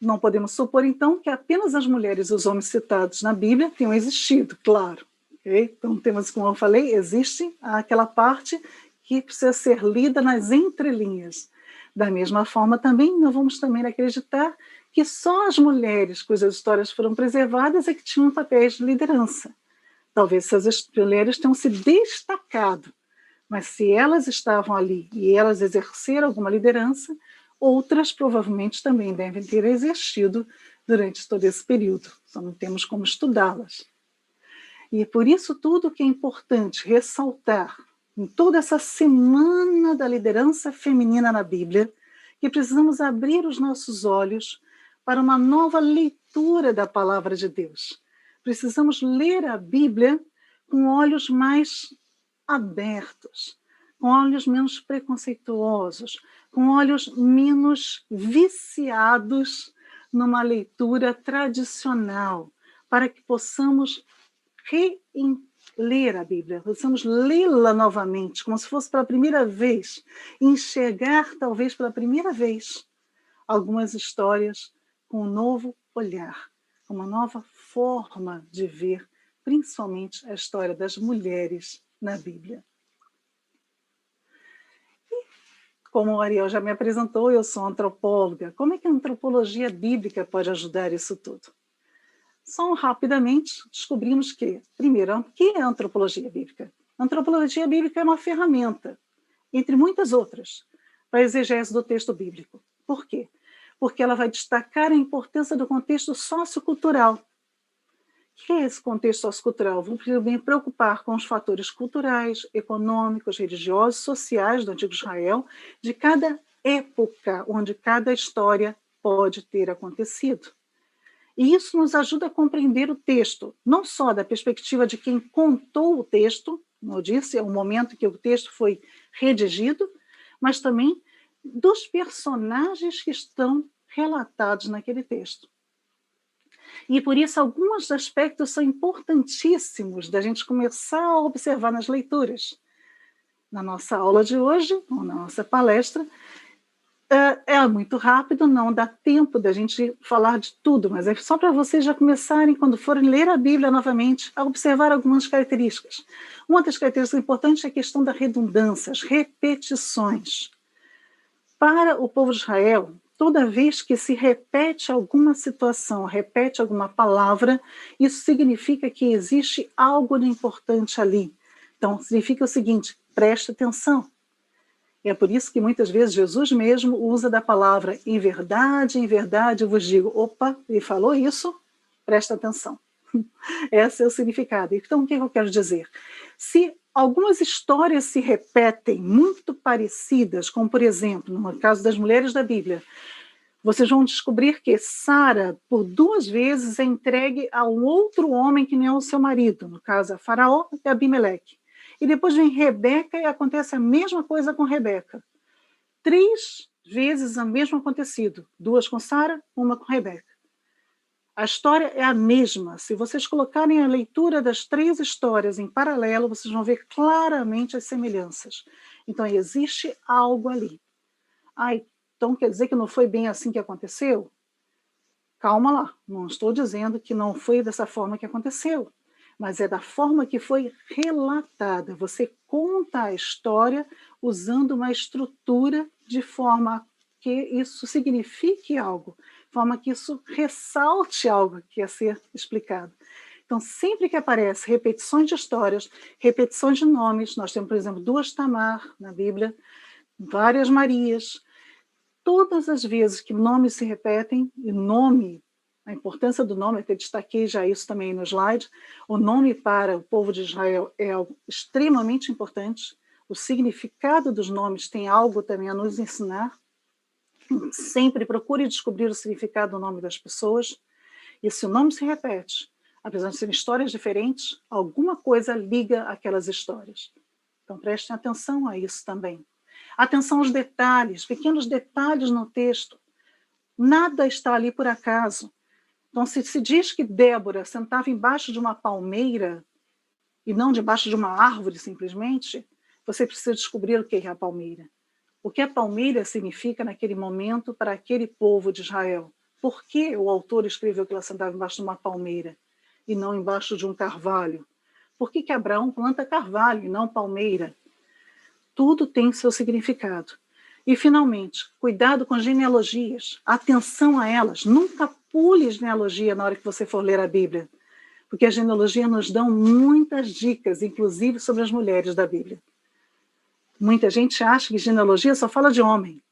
não podemos supor, então, que apenas as mulheres e os homens citados na Bíblia tenham existido, claro. Okay? Então, temos, como eu falei, existe aquela parte que precisa ser lida nas entrelinhas. Da mesma forma, também, não vamos também acreditar que só as mulheres cujas histórias foram preservadas é que tinham papéis de liderança. Talvez essas mulheres tenham se destacado, mas se elas estavam ali e elas exerceram alguma liderança, outras provavelmente também devem ter existido durante todo esse período. Só não temos como estudá-las. E é por isso tudo que é importante ressaltar em toda essa semana da liderança feminina na Bíblia, que precisamos abrir os nossos olhos para uma nova leitura da palavra de Deus. Precisamos ler a Bíblia com olhos mais abertos, com olhos menos preconceituosos, com olhos menos viciados numa leitura tradicional, para que possamos ler a Bíblia, precisamos lê-la novamente, como se fosse pela primeira vez, enxergar, talvez pela primeira vez, algumas histórias com um novo olhar, uma nova forma de ver, principalmente a história das mulheres na Bíblia. E, como o Ariel já me apresentou, eu sou antropóloga. Como é que a antropologia bíblica pode ajudar isso tudo? Só rapidamente descobrimos que, primeiro, o que é a antropologia bíblica? A antropologia bíblica é uma ferramenta, entre muitas outras, para a exegese do texto bíblico. Por quê? Porque ela vai destacar a importância do contexto sociocultural. O que é esse contexto sociocultural? Vamos me preocupar com os fatores culturais, econômicos, religiosos, sociais do antigo Israel, de cada época onde cada história pode ter acontecido. E isso nos ajuda a compreender o texto, não só da perspectiva de quem contou o texto, como eu disse, é o momento que o texto foi redigido, mas também dos personagens que estão relatados naquele texto. E por isso alguns aspectos são importantíssimos da gente começar a observar nas leituras. Na nossa aula de hoje, ou na nossa palestra, é muito rápido, não dá tempo da gente falar de tudo, mas é só para vocês já começarem, quando forem ler a Bíblia novamente, a observar algumas características. Uma das características importantes é a questão da redundância, as repetições. Para o povo de Israel, toda vez que se repete alguma situação, repete alguma palavra, isso significa que existe algo de importante ali. Então, significa o seguinte, preste atenção. É por isso que muitas vezes Jesus mesmo usa da palavra em verdade eu vos digo, opa, ele falou isso, presta atenção. Esse é o significado. Então, o que eu quero dizer? Se algumas histórias se repetem muito parecidas, como por exemplo, no caso das mulheres da Bíblia, vocês vão descobrir que Sara, por 2 vezes, é entregue a um outro homem que não é o seu marido, no caso, a Faraó e Abimeleque. E depois vem Rebeca e acontece a mesma coisa com Rebeca. 3 vezes o mesmo acontecido. 2 com Sara, 1 com Rebeca. A história é a mesma. Se vocês colocarem a leitura das 3 histórias em paralelo, vocês vão ver claramente as semelhanças. Então, existe algo ali. Então quer dizer que não foi bem assim que aconteceu? Calma lá, não estou dizendo que não foi dessa forma que aconteceu, mas é da forma que foi relatada. Você conta a história usando uma estrutura de forma que isso signifique algo, de forma que isso ressalte algo que quer ser explicado. Então, sempre que aparece repetições de histórias, repetições de nomes, nós temos, por exemplo, 2 Tamar na Bíblia, várias Marias. Todas as vezes que nomes se repetem, e nome, a importância do nome, até destaquei já isso também no slide, o nome para o povo de Israel é algo extremamente importante, o significado dos nomes tem algo também a nos ensinar, sempre procure descobrir o significado do nome das pessoas, e se o nome se repete, apesar de serem histórias diferentes, alguma coisa liga aquelas histórias. Então prestem atenção a isso também. Atenção aos detalhes, pequenos detalhes no texto. Nada está ali por acaso. Então, se diz que Débora sentava embaixo de uma palmeira e não debaixo de uma árvore, simplesmente, você precisa descobrir o que é a palmeira. O que a palmeira significa naquele momento para aquele povo de Israel. Por que o autor escreveu que ela sentava embaixo de uma palmeira e não embaixo de um carvalho? Por que Abraão planta carvalho e não palmeira? Tudo tem seu significado. E, finalmente, cuidado com genealogias, atenção a elas. Nunca pule genealogia na hora que você for ler a Bíblia, porque a genealogia nos dá muitas dicas, inclusive sobre as mulheres da Bíblia. Muita gente acha que genealogia só fala de homem.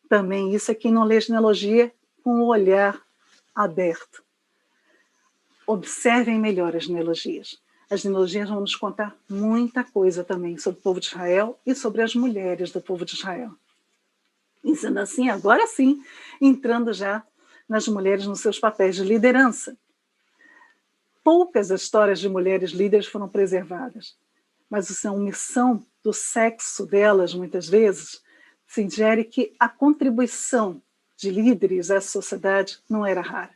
Também isso é quem não lê genealogia com o olhar aberto. Observem melhor as genealogias. As genealogias vão nos contar muita coisa também sobre o povo de Israel e sobre as mulheres do povo de Israel. E sendo assim, agora sim, entrando já nas mulheres nos seus papéis de liderança. Poucas histórias de mulheres líderes foram preservadas, mas a omissão do sexo delas, muitas vezes, sugere que a contribuição de líderes à sociedade não era rara.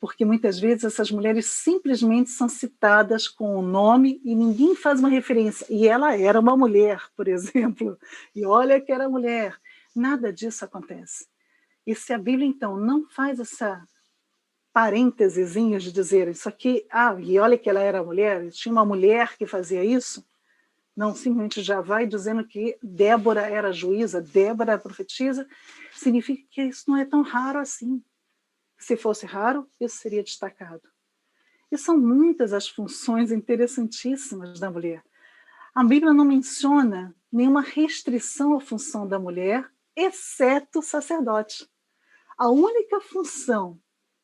porque muitas vezes essas mulheres simplesmente são citadas com o nome e ninguém faz uma referência. E ela era uma mulher, por exemplo, e olha que era mulher. Nada disso acontece. E se a Bíblia, então, não faz essa parêntesezinha de dizer isso aqui, e olha que ela era mulher, tinha uma mulher que fazia isso, não, simplesmente já vai dizendo que Débora era juíza, Débora era profetisa, significa que isso não é tão raro assim. Se fosse raro, isso seria destacado. E são muitas as funções interessantíssimas da mulher. A Bíblia não menciona nenhuma restrição à função da mulher, exceto o sacerdote. A única função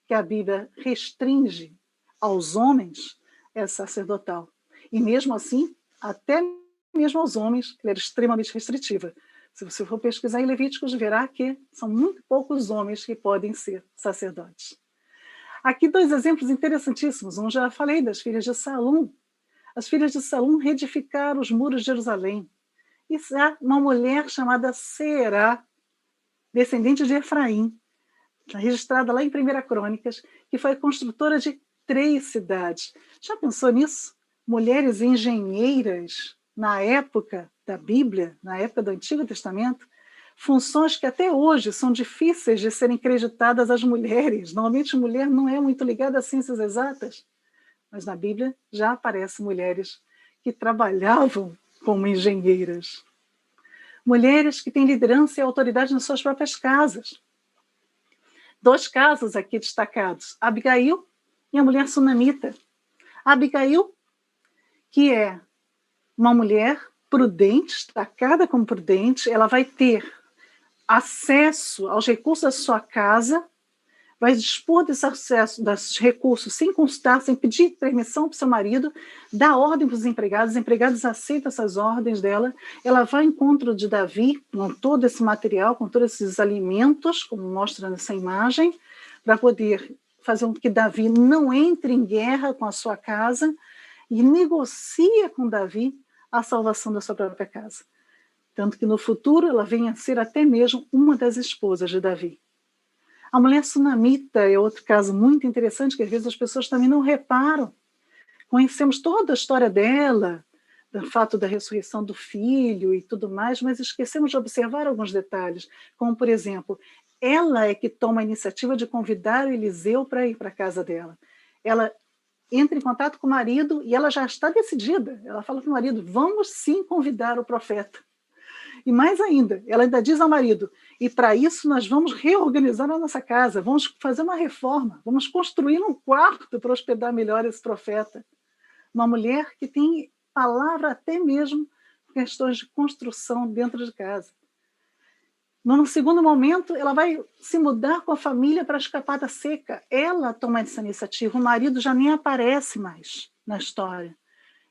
que a Bíblia restringe aos homens é sacerdotal. E mesmo assim, até mesmo aos homens, ela era extremamente restritiva. Se você for pesquisar em Levíticos, verá que são muito poucos homens que podem ser sacerdotes. Aqui 2 exemplos interessantíssimos. Um já falei das filhas de Salum. As filhas de Salum reedificaram os muros de Jerusalém. E há uma mulher chamada Será, descendente de Efraim, registrada lá em 1 Crônicas, que foi construtora de 3 cidades. Já pensou nisso? Mulheres engenheiras na época da Bíblia, na época do Antigo Testamento, funções que até hoje são difíceis de serem creditadas às mulheres. Normalmente, mulher não é muito ligada às ciências exatas, mas na Bíblia já aparecem mulheres que trabalhavam como engenheiras. Mulheres que têm liderança e autoridade nas suas próprias casas. 2 casos aqui destacados, Abigail e a mulher sunamita. Abigail, que é uma mulher prudente, destacada como prudente, ela vai ter acesso aos recursos da sua casa, vai dispor desse acesso, desses recursos, sem consultar, sem pedir permissão para o seu marido, dá ordem para os empregados aceitam essas ordens dela, ela vai ao encontro de Davi, com todo esse material, com todos esses alimentos, como mostra nessa imagem, para poder fazer com que Davi não entre em guerra com a sua casa, e negocia com Davi a salvação da sua própria casa. Tanto que no futuro ela venha a ser até mesmo uma das esposas de Davi. A mulher sunamita é outro caso muito interessante, que às vezes as pessoas também não reparam. Conhecemos toda a história dela, do fato da ressurreição do filho e tudo mais, mas esquecemos de observar alguns detalhes, como, por exemplo, ela é que toma a iniciativa de convidar o Eliseu para ir para a casa dela. Ela entra em contato com o marido e ela já está decidida. Ela fala para o marido, vamos sim convidar o profeta. E mais ainda, ela ainda diz ao marido, e para isso nós vamos reorganizar a nossa casa, vamos fazer uma reforma, vamos construir um quarto para hospedar melhor esse profeta. Uma mulher que tem palavra até mesmo questões de construção dentro de casa. No segundo momento, ela vai se mudar com a família para escapar da seca. Ela toma essa iniciativa, o marido já nem aparece mais na história.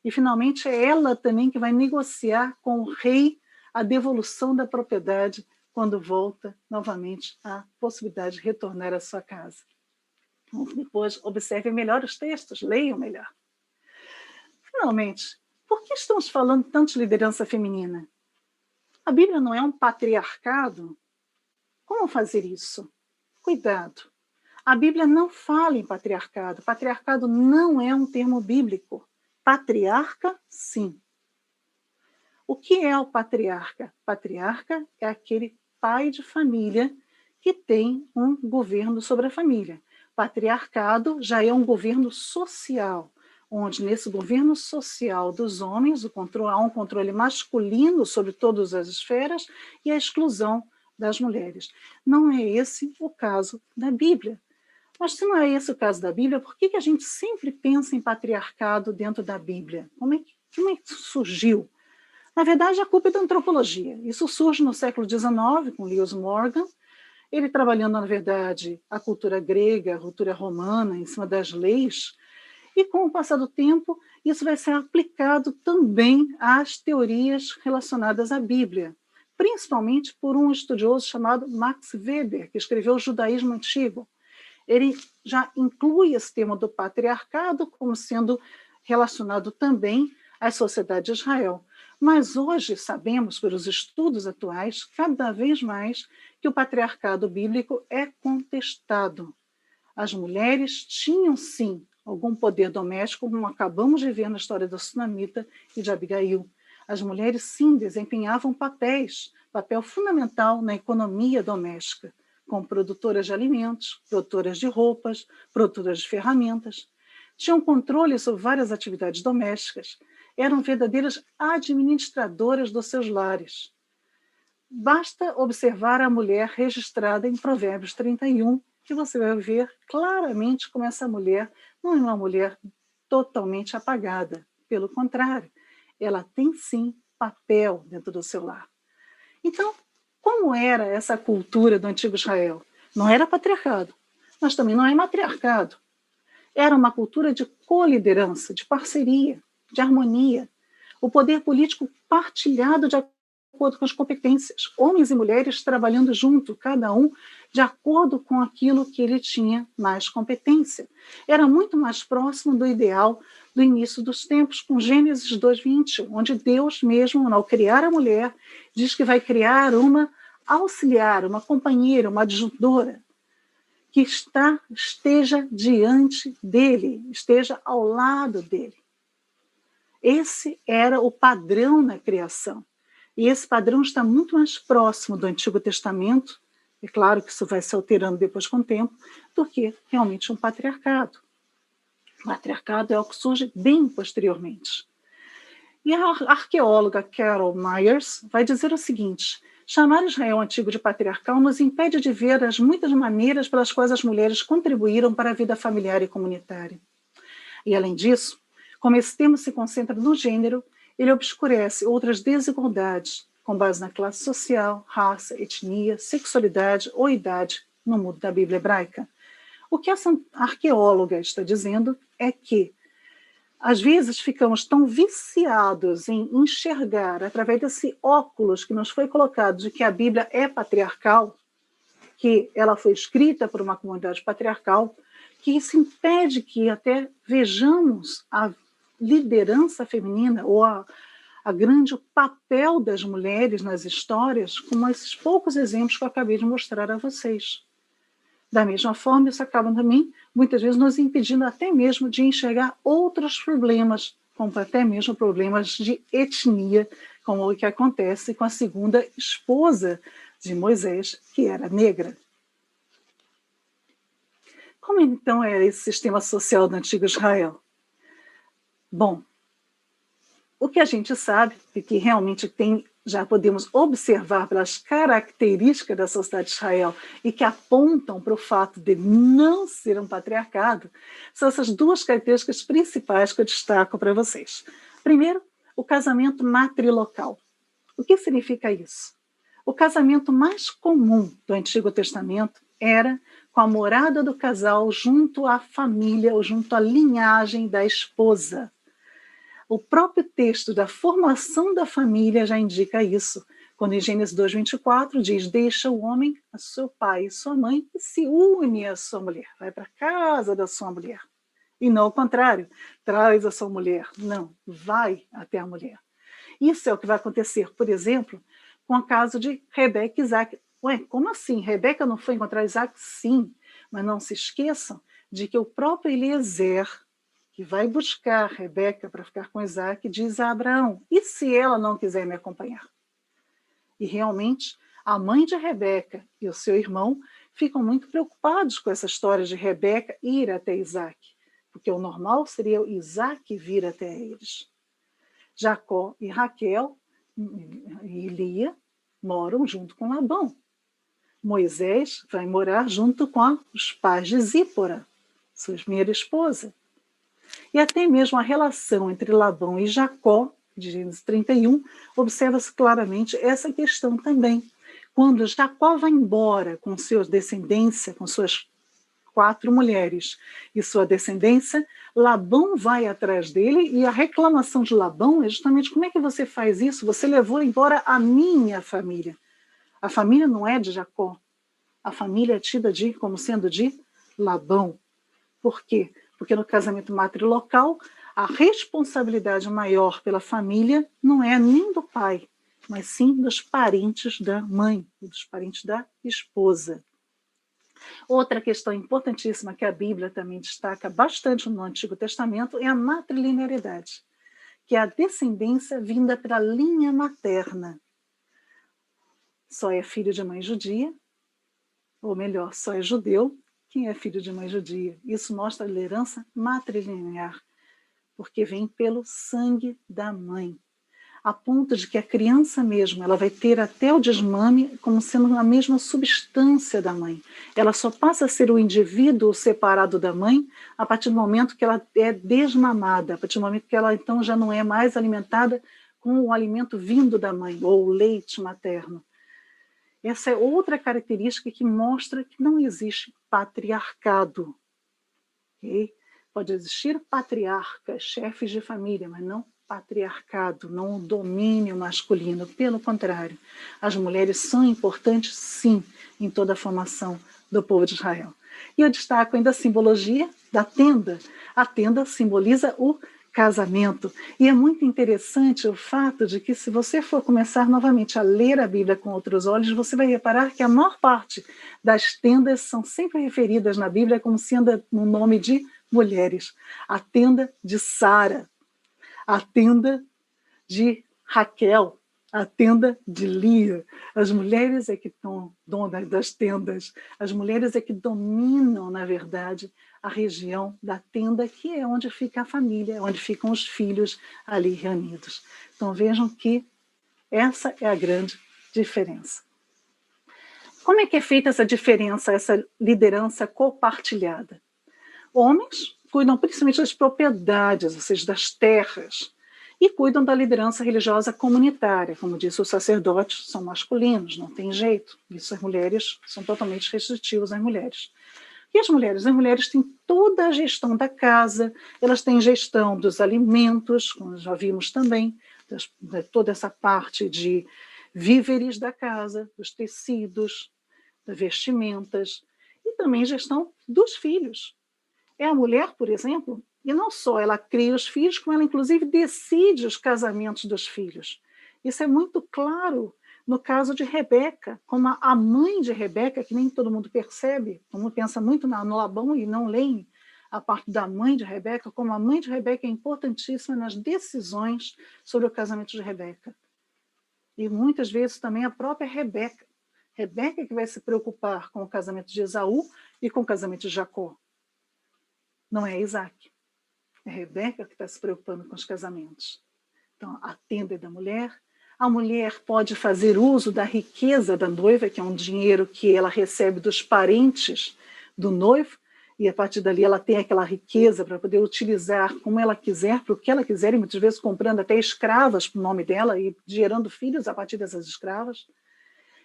E, finalmente, é ela também que vai negociar com o rei a devolução da propriedade quando volta novamente a possibilidade de retornar à sua casa. Então, depois, observem melhor os textos, leiam melhor. Finalmente, por que estamos falando tanto de liderança feminina? A Bíblia não é um patriarcado? Como fazer isso? Cuidado. A Bíblia não fala em patriarcado. Patriarcado não é um termo bíblico. Patriarca, sim. O que é o patriarca? Patriarca é aquele pai de família que tem um governo sobre a família. Patriarcado já é um governo social, onde nesse governo social dos homens há um controle masculino sobre todas as esferas e a exclusão das mulheres. Não é esse o caso da Bíblia. Mas se não é esse o caso da Bíblia, por que a gente sempre pensa em patriarcado dentro da Bíblia? Como é que isso surgiu? Na verdade, a culpa é da antropologia. Isso surge no século XIX, com Lewis Morgan, ele trabalhando, na verdade, a cultura grega, a cultura romana, em cima das leis, e com o passar do tempo, isso vai ser aplicado também às teorias relacionadas à Bíblia, principalmente por um estudioso chamado Max Weber, que escreveu o Judaísmo Antigo. Ele já inclui esse tema do patriarcado como sendo relacionado também à sociedade de Israel. Mas hoje sabemos, pelos estudos atuais, cada vez mais, que o patriarcado bíblico é contestado. As mulheres tinham, sim, algum poder doméstico, como acabamos de ver na história da Sunamita e de Abigail. As mulheres, sim, desempenhavam papel fundamental na economia doméstica, como produtoras de alimentos, produtoras de roupas, produtoras de ferramentas. Tinham controle sobre várias atividades domésticas, eram verdadeiras administradoras dos seus lares. Basta observar a mulher registrada em Provérbios 31, que você vai ver claramente como essa mulher não é uma mulher totalmente apagada. Pelo contrário, ela tem sim papel dentro do seu lar. Então, como era essa cultura do antigo Israel? Não era patriarcado, mas também não é matriarcado. Era uma cultura de coliderança, de parceria, de harmonia. O poder político partilhado de acordo com as competências. Homens e mulheres trabalhando junto, cada um de acordo com aquilo que ele tinha mais competência. Era muito mais próximo do ideal do início dos tempos, com Gênesis 2:20, onde Deus mesmo, ao criar a mulher, diz que vai criar uma auxiliar, uma companheira, uma adjuntora, que esteja diante dele, esteja ao lado dele. Esse era o padrão na criação. E esse padrão está muito mais próximo do Antigo Testamento, é claro que isso vai se alterando depois com o tempo, do que realmente um patriarcado. O patriarcado é o que surge bem posteriormente. E a arqueóloga Carol Myers vai dizer o seguinte: chamar Israel antigo de patriarcal nos impede de ver as muitas maneiras pelas quais as mulheres contribuíram para a vida familiar e comunitária. E, além disso, como esse termo se concentra no gênero, ele obscurece outras desigualdades com base na classe social, raça, etnia, sexualidade ou idade no mundo da Bíblia hebraica. O que essa arqueóloga está dizendo é que, às vezes, ficamos tão viciados em enxergar, através desse óculos que nos foi colocado de que a Bíblia é patriarcal, que ela foi escrita por uma comunidade patriarcal, que isso impede que até vejamos a liderança feminina ou a grande papel das mulheres nas histórias, como esses poucos exemplos que eu acabei de mostrar a vocês. Da mesma forma, isso acaba também, muitas vezes, nos impedindo até mesmo de enxergar outros problemas, como até mesmo problemas de etnia, como o que acontece com a segunda esposa de Moisés, que era negra. Como então era esse sistema social do antigo Israel? Bom, o que a gente sabe e que realmente já podemos observar pelas características da sociedade de Israel e que apontam para o fato de não ser um patriarcado, são essas duas características principais que eu destaco para vocês. Primeiro, o casamento matrilocal. O que significa isso? O casamento mais comum do Antigo Testamento era com a morada do casal junto à família ou junto à linhagem da esposa. O próprio texto da formação da família já indica isso, quando em Gênesis 2:24 diz: deixa o homem a seu pai e sua mãe e se une à sua mulher, vai para a casa da sua mulher. E não ao contrário, traz a sua mulher. Não, vai até a mulher. Isso é o que vai acontecer, por exemplo, com o caso de Rebeca e Isaac. Ué, como assim? Rebeca não foi encontrar Isaac? Sim, mas não se esqueçam de que o próprio Eliezer, que vai buscar Rebeca para ficar com Isaac, diz a Abraão: e se ela não quiser me acompanhar? E realmente, a mãe de Rebeca e o seu irmão ficam muito preocupados com essa história de Rebeca ir até Isaac, porque o normal seria Isaac vir até eles. Jacó e Raquel e Lia moram junto com Labão. Moisés vai morar junto com os pais de Zípora, sua primeira esposa. E até mesmo a relação entre Labão e Jacó, de Gênesis 31, observa-se claramente essa questão também. Quando Jacó vai embora com sua descendência, com suas 4 mulheres e sua descendência, Labão vai atrás dele e a reclamação de Labão é justamente: como é que você faz isso? Você levou embora a minha família. A família não é de Jacó. A família é tida como sendo de Labão. Por quê? Porque no casamento matrilocal, a responsabilidade maior pela família não é nem do pai, mas sim dos parentes da mãe, dos parentes da esposa. Outra questão importantíssima que a Bíblia também destaca bastante no Antigo Testamento é a matrilinearidade, que é a descendência vinda pela linha materna. Só é filho de mãe judia, ou melhor, só é judeu quem é filho de mãe judia. Isso mostra a herança matrilinear, porque vem pelo sangue da mãe, a ponto de que a criança mesmo, ela vai ter até o desmame como sendo a mesma substância da mãe. Ela só passa a ser o indivíduo separado da mãe a partir do momento que ela é desmamada, a partir do momento que ela então já não é mais alimentada com o alimento vindo da mãe, ou o leite materno. Essa é outra característica que mostra que não existe patriarcado. Okay? Pode existir patriarcas, chefes de família, mas não patriarcado, não o domínio masculino. Pelo contrário, as mulheres são importantes, sim, em toda a formação do povo de Israel. E eu destaco ainda a simbologia da tenda. A tenda simboliza o casamento. E é muito interessante o fato de que, se você for começar novamente a ler a Bíblia com outros olhos, você vai reparar que a maior parte das tendas são sempre referidas na Bíblia como sendo no nome de mulheres. A tenda de Sara, a tenda de Raquel, a tenda de Lia. As mulheres é que estão donas das tendas. As mulheres é que dominam, na verdade, a região da tenda, que é onde fica a família, onde ficam os filhos ali reunidos. Então vejam que essa é a grande diferença. Como é que é feita essa diferença, essa liderança compartilhada? Homens cuidam principalmente das propriedades, ou seja, das terras, e cuidam da liderança religiosa comunitária. Como disse, os sacerdotes são masculinos, não tem jeito. Isso as mulheres são totalmente restritivos às mulheres. E as mulheres? As mulheres têm toda a gestão da casa, elas têm gestão dos alimentos, como já vimos também, de toda essa parte de víveres da casa, dos tecidos, das vestimentas, e também gestão dos filhos. É a mulher, por exemplo, e não só ela cria os filhos, como ela inclusive decide os casamentos dos filhos. Isso é muito claro no caso de Rebeca, como a mãe de Rebeca, que nem todo mundo percebe, todo mundo pensa muito no Labão e não leem a parte da mãe de Rebeca, como a mãe de Rebeca é importantíssima nas decisões sobre o casamento de Rebeca. E muitas vezes também a própria Rebeca. Rebeca que vai se preocupar com o casamento de Esaú e com o casamento de Jacó. Não é Isaac. É Rebeca que está se preocupando com os casamentos. Então, a tenda é da mulher. A mulher pode fazer uso da riqueza da noiva, que é um dinheiro que ela recebe dos parentes do noivo, e a partir dali ela tem aquela riqueza para poder utilizar como ela quiser, para o que ela quiser, e muitas vezes comprando até escravas para o nome dela e gerando filhos a partir dessas escravas.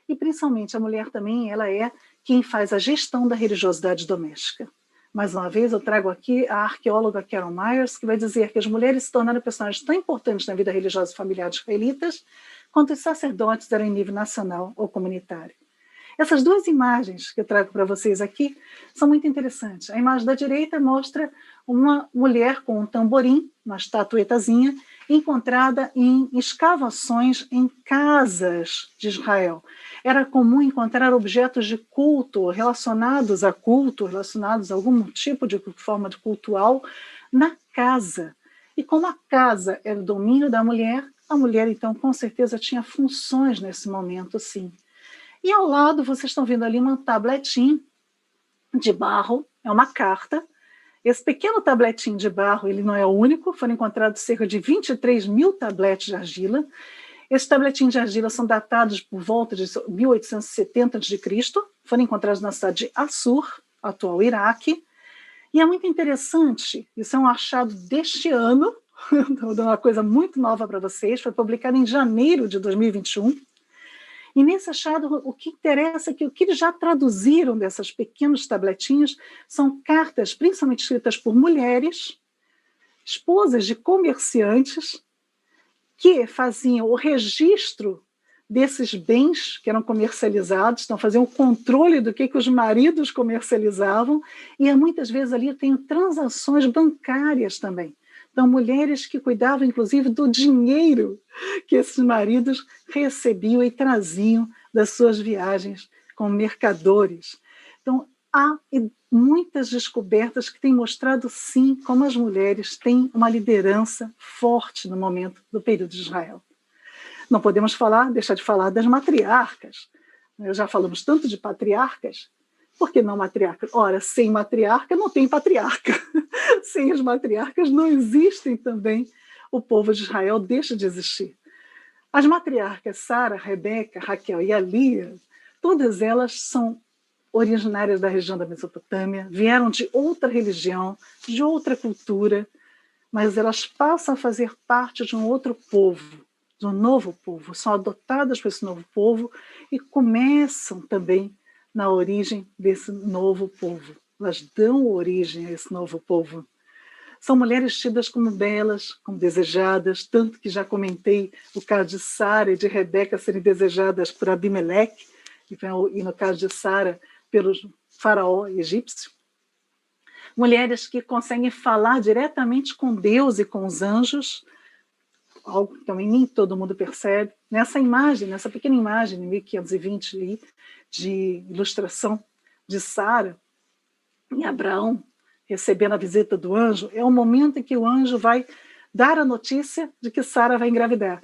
E principalmente a mulher também, ela é quem faz a gestão da religiosidade doméstica. Mais uma vez, eu trago aqui a arqueóloga Carol Myers, que vai dizer que as mulheres se tornaram personagens tão importantes na vida religiosa e familiar dos israelitas quanto os sacerdotes eram em nível nacional ou comunitário. Essas duas imagens que eu trago para vocês aqui são muito interessantes. A imagem da direita mostra uma mulher com um tamborim, uma estatuetazinha, encontrada em escavações em casas de Israel. Era comum encontrar objetos de culto relacionados a culto, relacionados a algum tipo de forma de cultual na casa. E como a casa era o domínio da mulher, a mulher então com certeza tinha funções nesse momento, sim. E ao lado vocês estão vendo ali um tabletinho de barro, é uma carta. Esse pequeno tabletinho de barro, ele não é o único, foram encontrados cerca de 23 mil tabletes de argila. Esses tabletinhos de argila são datados por volta de 1870 a.C., foram encontrados na cidade de Assur, atual Iraque. E é muito interessante, isso é um achado deste ano, vou dar uma coisa muito nova para vocês, foi publicado em janeiro de 2021. E nesse achado, o que interessa é que o que eles já traduziram dessas pequenos tabletinhos são cartas, principalmente escritas por mulheres, esposas de comerciantes, que faziam o registro desses bens que eram comercializados, então faziam o controle do que os maridos comercializavam, e muitas vezes ali tem transações bancárias também. Então, mulheres que cuidavam, inclusive, do dinheiro que esses maridos recebiam e traziam das suas viagens como mercadores. Então, há muitas descobertas que têm mostrado, sim, como as mulheres têm uma liderança forte no momento do período de Israel. Não podemos deixar de falar das matriarcas. Já falamos tanto de patriarcas, por que não matriarcas? Ora, sem matriarca não tem patriarca. Sem as matriarcas não existem também, o povo de Israel deixa de existir. As matriarcas Sara, Rebeca, Raquel e Lia, todas elas são originárias da região da Mesopotâmia, vieram de outra religião, de outra cultura, mas elas passam a fazer parte de um outro povo, de um novo povo, são adotadas por esse novo povo e começam também na origem desse novo povo. Elas dão origem a esse novo povo. São mulheres tidas como belas, como desejadas, tanto que já comentei o caso de Sara e de Rebeca serem desejadas por Abimeleque, e no caso de Sara, pelo faraó egípcio. Mulheres que conseguem falar diretamente com Deus e com os anjos, algo que também nem todo mundo percebe. Nessa imagem, nessa pequena imagem, de 1520, aí, de ilustração de Sara e Abraão, recebendo a visita do anjo, é o momento em que o anjo vai dar a notícia de que Sara vai engravidar.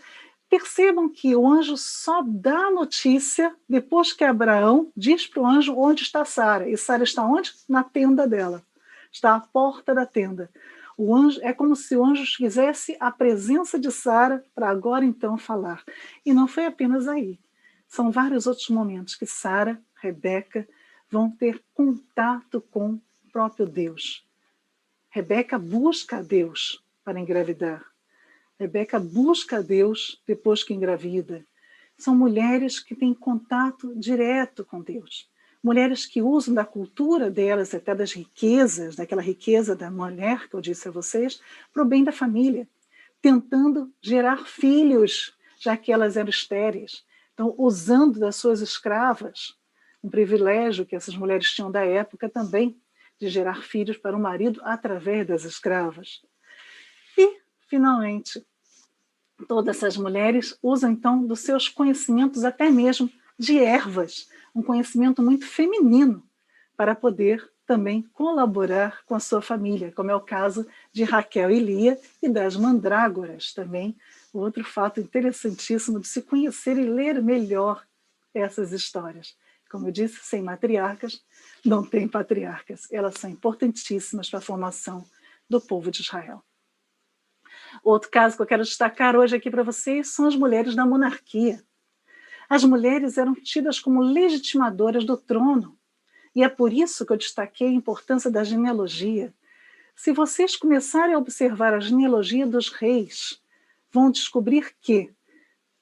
Percebam que o anjo só dá a notícia depois que Abraão diz para o anjo onde está Sara. E Sara está onde? Na tenda dela. Está à porta da tenda. O anjo, é como se o anjo quisesse a presença de Sara para agora então falar. E não foi apenas aí. São vários outros momentos que Sara, Rebeca vão ter contato com o próprio Deus. Rebeca busca a Deus para engravidar. Rebeca busca a Deus depois que engravida. São mulheres que têm contato direto com Deus. Mulheres que usam da cultura delas, até das riquezas, daquela riqueza da mulher que eu disse a vocês, para o bem da família, tentando gerar filhos, já que elas eram estéreis. Então, usando das suas escravas, um privilégio que essas mulheres tinham da época também, de gerar filhos para o marido através das escravas. E, finalmente, todas essas mulheres usam, então, dos seus conhecimentos, até mesmo de ervas, um conhecimento muito feminino, para poder também colaborar com a sua família, como é o caso de Raquel e Lia e das mandrágoras também, outro fato interessantíssimo de se conhecer e ler melhor essas histórias. Como eu disse, sem matriarcas, não tem patriarcas. Elas são importantíssimas para a formação do povo de Israel. Outro caso que eu quero destacar hoje aqui para vocês são as mulheres da monarquia. As mulheres eram tidas como legitimadoras do trono. E é por isso que eu destaquei a importância da genealogia. Se vocês começarem a observar a genealogia dos reis, vão descobrir que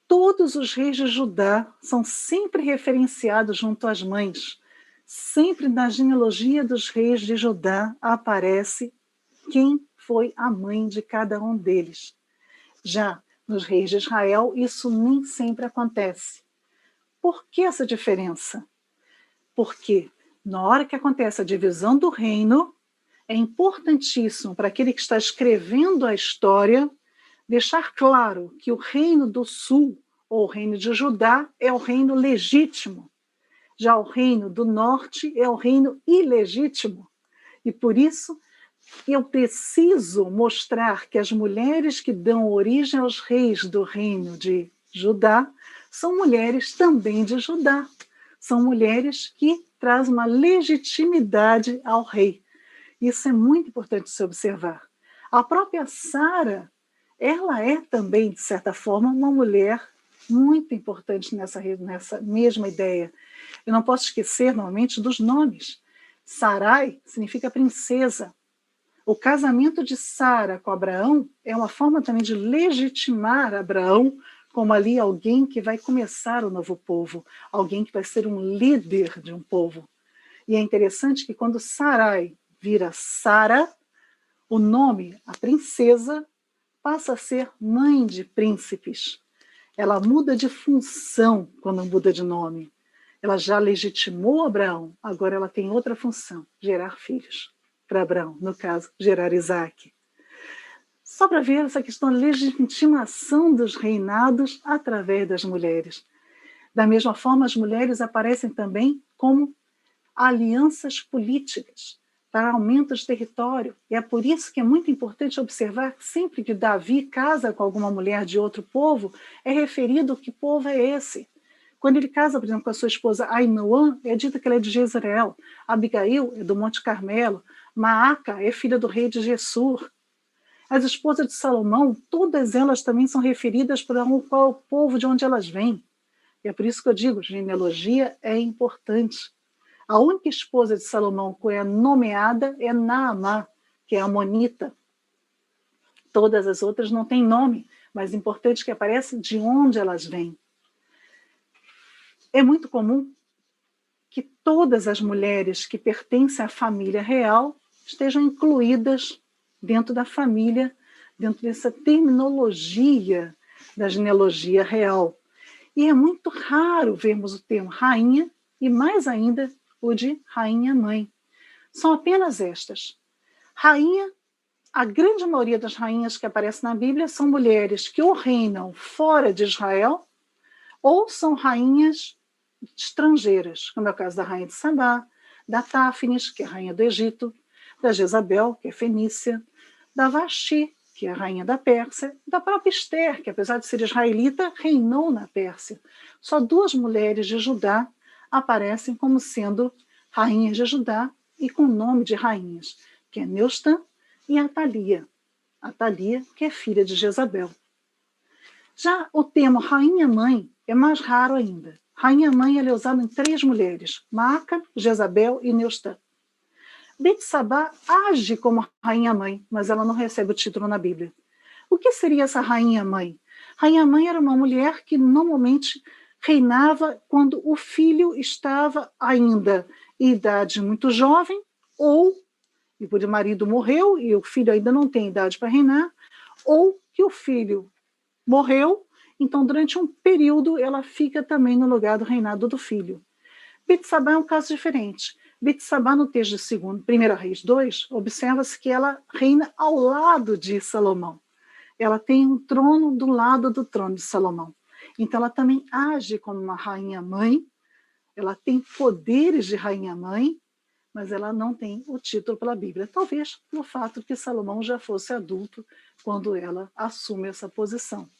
todos os reis de Judá são sempre referenciados junto às mães. Sempre na genealogia dos reis de Judá aparece quem foi a mãe de cada um deles. Já nos reis de Israel, isso nem sempre acontece. Por que essa diferença? Porque na hora que acontece a divisão do reino, é importantíssimo para aquele que está escrevendo a história deixar claro que o reino do sul, ou o reino de Judá, é o reino legítimo. Já o reino do norte é o reino ilegítimo. E por isso, eu preciso mostrar que as mulheres que dão origem aos reis do reino de Judá são mulheres também de Judá. São mulheres que trazem uma legitimidade ao rei. Isso é muito importante se observar. A própria Sara, ela é também, de certa forma, uma mulher muito importante nessa mesma ideia. Eu não posso esquecer, normalmente, dos nomes. Sarai significa princesa. O casamento de Sara com Abraão é uma forma também de legitimar Abraão como ali alguém que vai começar o novo povo, alguém que vai ser um líder de um povo. E é interessante que quando Sarai vira Sara, o nome, a princesa, passa a ser mãe de príncipes. Ela muda de função quando muda de nome. Ela já legitimou Abraão, agora ela tem outra função, gerar filhos para Abraão, no caso, gerar Isaac. Só para ver essa questão da legitimação dos reinados através das mulheres. Da mesma forma, as mulheres aparecem também como alianças políticas, para aumento de território. E é por isso que é muito importante observar que sempre que Davi casa com alguma mulher de outro povo, é referido que povo é esse. Quando ele casa, por exemplo, com a sua esposa Ainoã, é dito que ela é de Jezreel, Abigail é do Monte Carmelo, Maaca é filha do rei de Gessur. As esposas de Salomão, todas elas também são referidas para qual povo de onde elas vêm. E é por isso que eu digo, genealogia é importante. A única esposa de Salomão que é nomeada é Naamá, que é amonita. Todas as outras não têm nome, mas é importante que apareça de onde elas vêm. É muito comum que todas as mulheres que pertencem à família real estejam incluídas dentro da família, dentro dessa terminologia da genealogia real. E é muito raro vermos o termo rainha e, mais ainda, o de rainha-mãe. São apenas estas. Rainha, a grande maioria das rainhas que aparecem na Bíblia são mulheres que ou reinam fora de Israel ou são rainhas estrangeiras, como é o caso da rainha de Sabá, da Táfnis, que é a rainha do Egito, da Jezabel, que é fenícia, da Vashti, que é a rainha da Pérsia, da própria Esther, que apesar de ser israelita, reinou na Pérsia. Só 2 mulheres de Judá aparecem como sendo rainhas de Judá e com o nome de rainhas, que é Neustã e Atalia. Atalia, que é filha de Jezabel. Já o termo rainha-mãe é mais raro ainda. Rainha-mãe é usado em 3 mulheres, Maaca, Jezabel e Neustã. Betsabá age como rainha-mãe, mas ela não recebe o título na Bíblia. O que seria essa rainha-mãe? Rainha-mãe era uma mulher que normalmente reinava quando o filho estava ainda em idade muito jovem, ou e o marido morreu e o filho ainda não tem idade para reinar, ou que o filho morreu, então durante um período ela fica também no lugar do reinado do filho. Betsabá é um caso diferente. Betsabá, no texto de 1 Reis 2, observa-se que ela reina ao lado de Salomão. Ela tem um trono do lado do trono de Salomão. Então ela também age como uma rainha-mãe, ela tem poderes de rainha-mãe, mas ela não tem o título pela Bíblia. Talvez pelo fato de que Salomão já fosse adulto quando ela assume essa posição.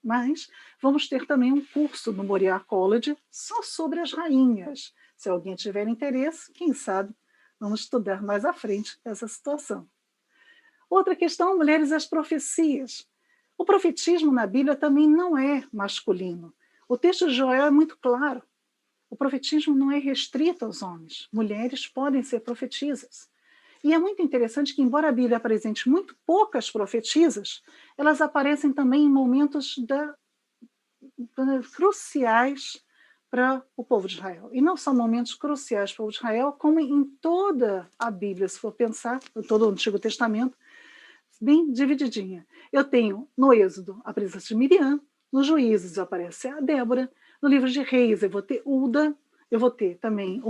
Mas vamos ter também um curso no Moriah College só sobre as rainhas. Se alguém tiver interesse, quem sabe, vamos estudar mais à frente essa situação. Outra questão, mulheres e as profecias. O profetismo na Bíblia também não é masculino. O texto de Joel é muito claro. O profetismo não é restrito aos homens. Mulheres podem ser profetisas. E é muito interessante que, embora a Bíblia apresente muito poucas profetisas, elas aparecem também em momentos cruciais para o povo de Israel. E não só momentos cruciais para o povo de Israel, como em toda a Bíblia, se for pensar, em todo o Antigo Testamento, bem divididinha. Eu tenho no Êxodo a presença de Miriam, nos Juízes aparece a Débora, no livro de Reis eu vou ter Ulda, eu vou ter também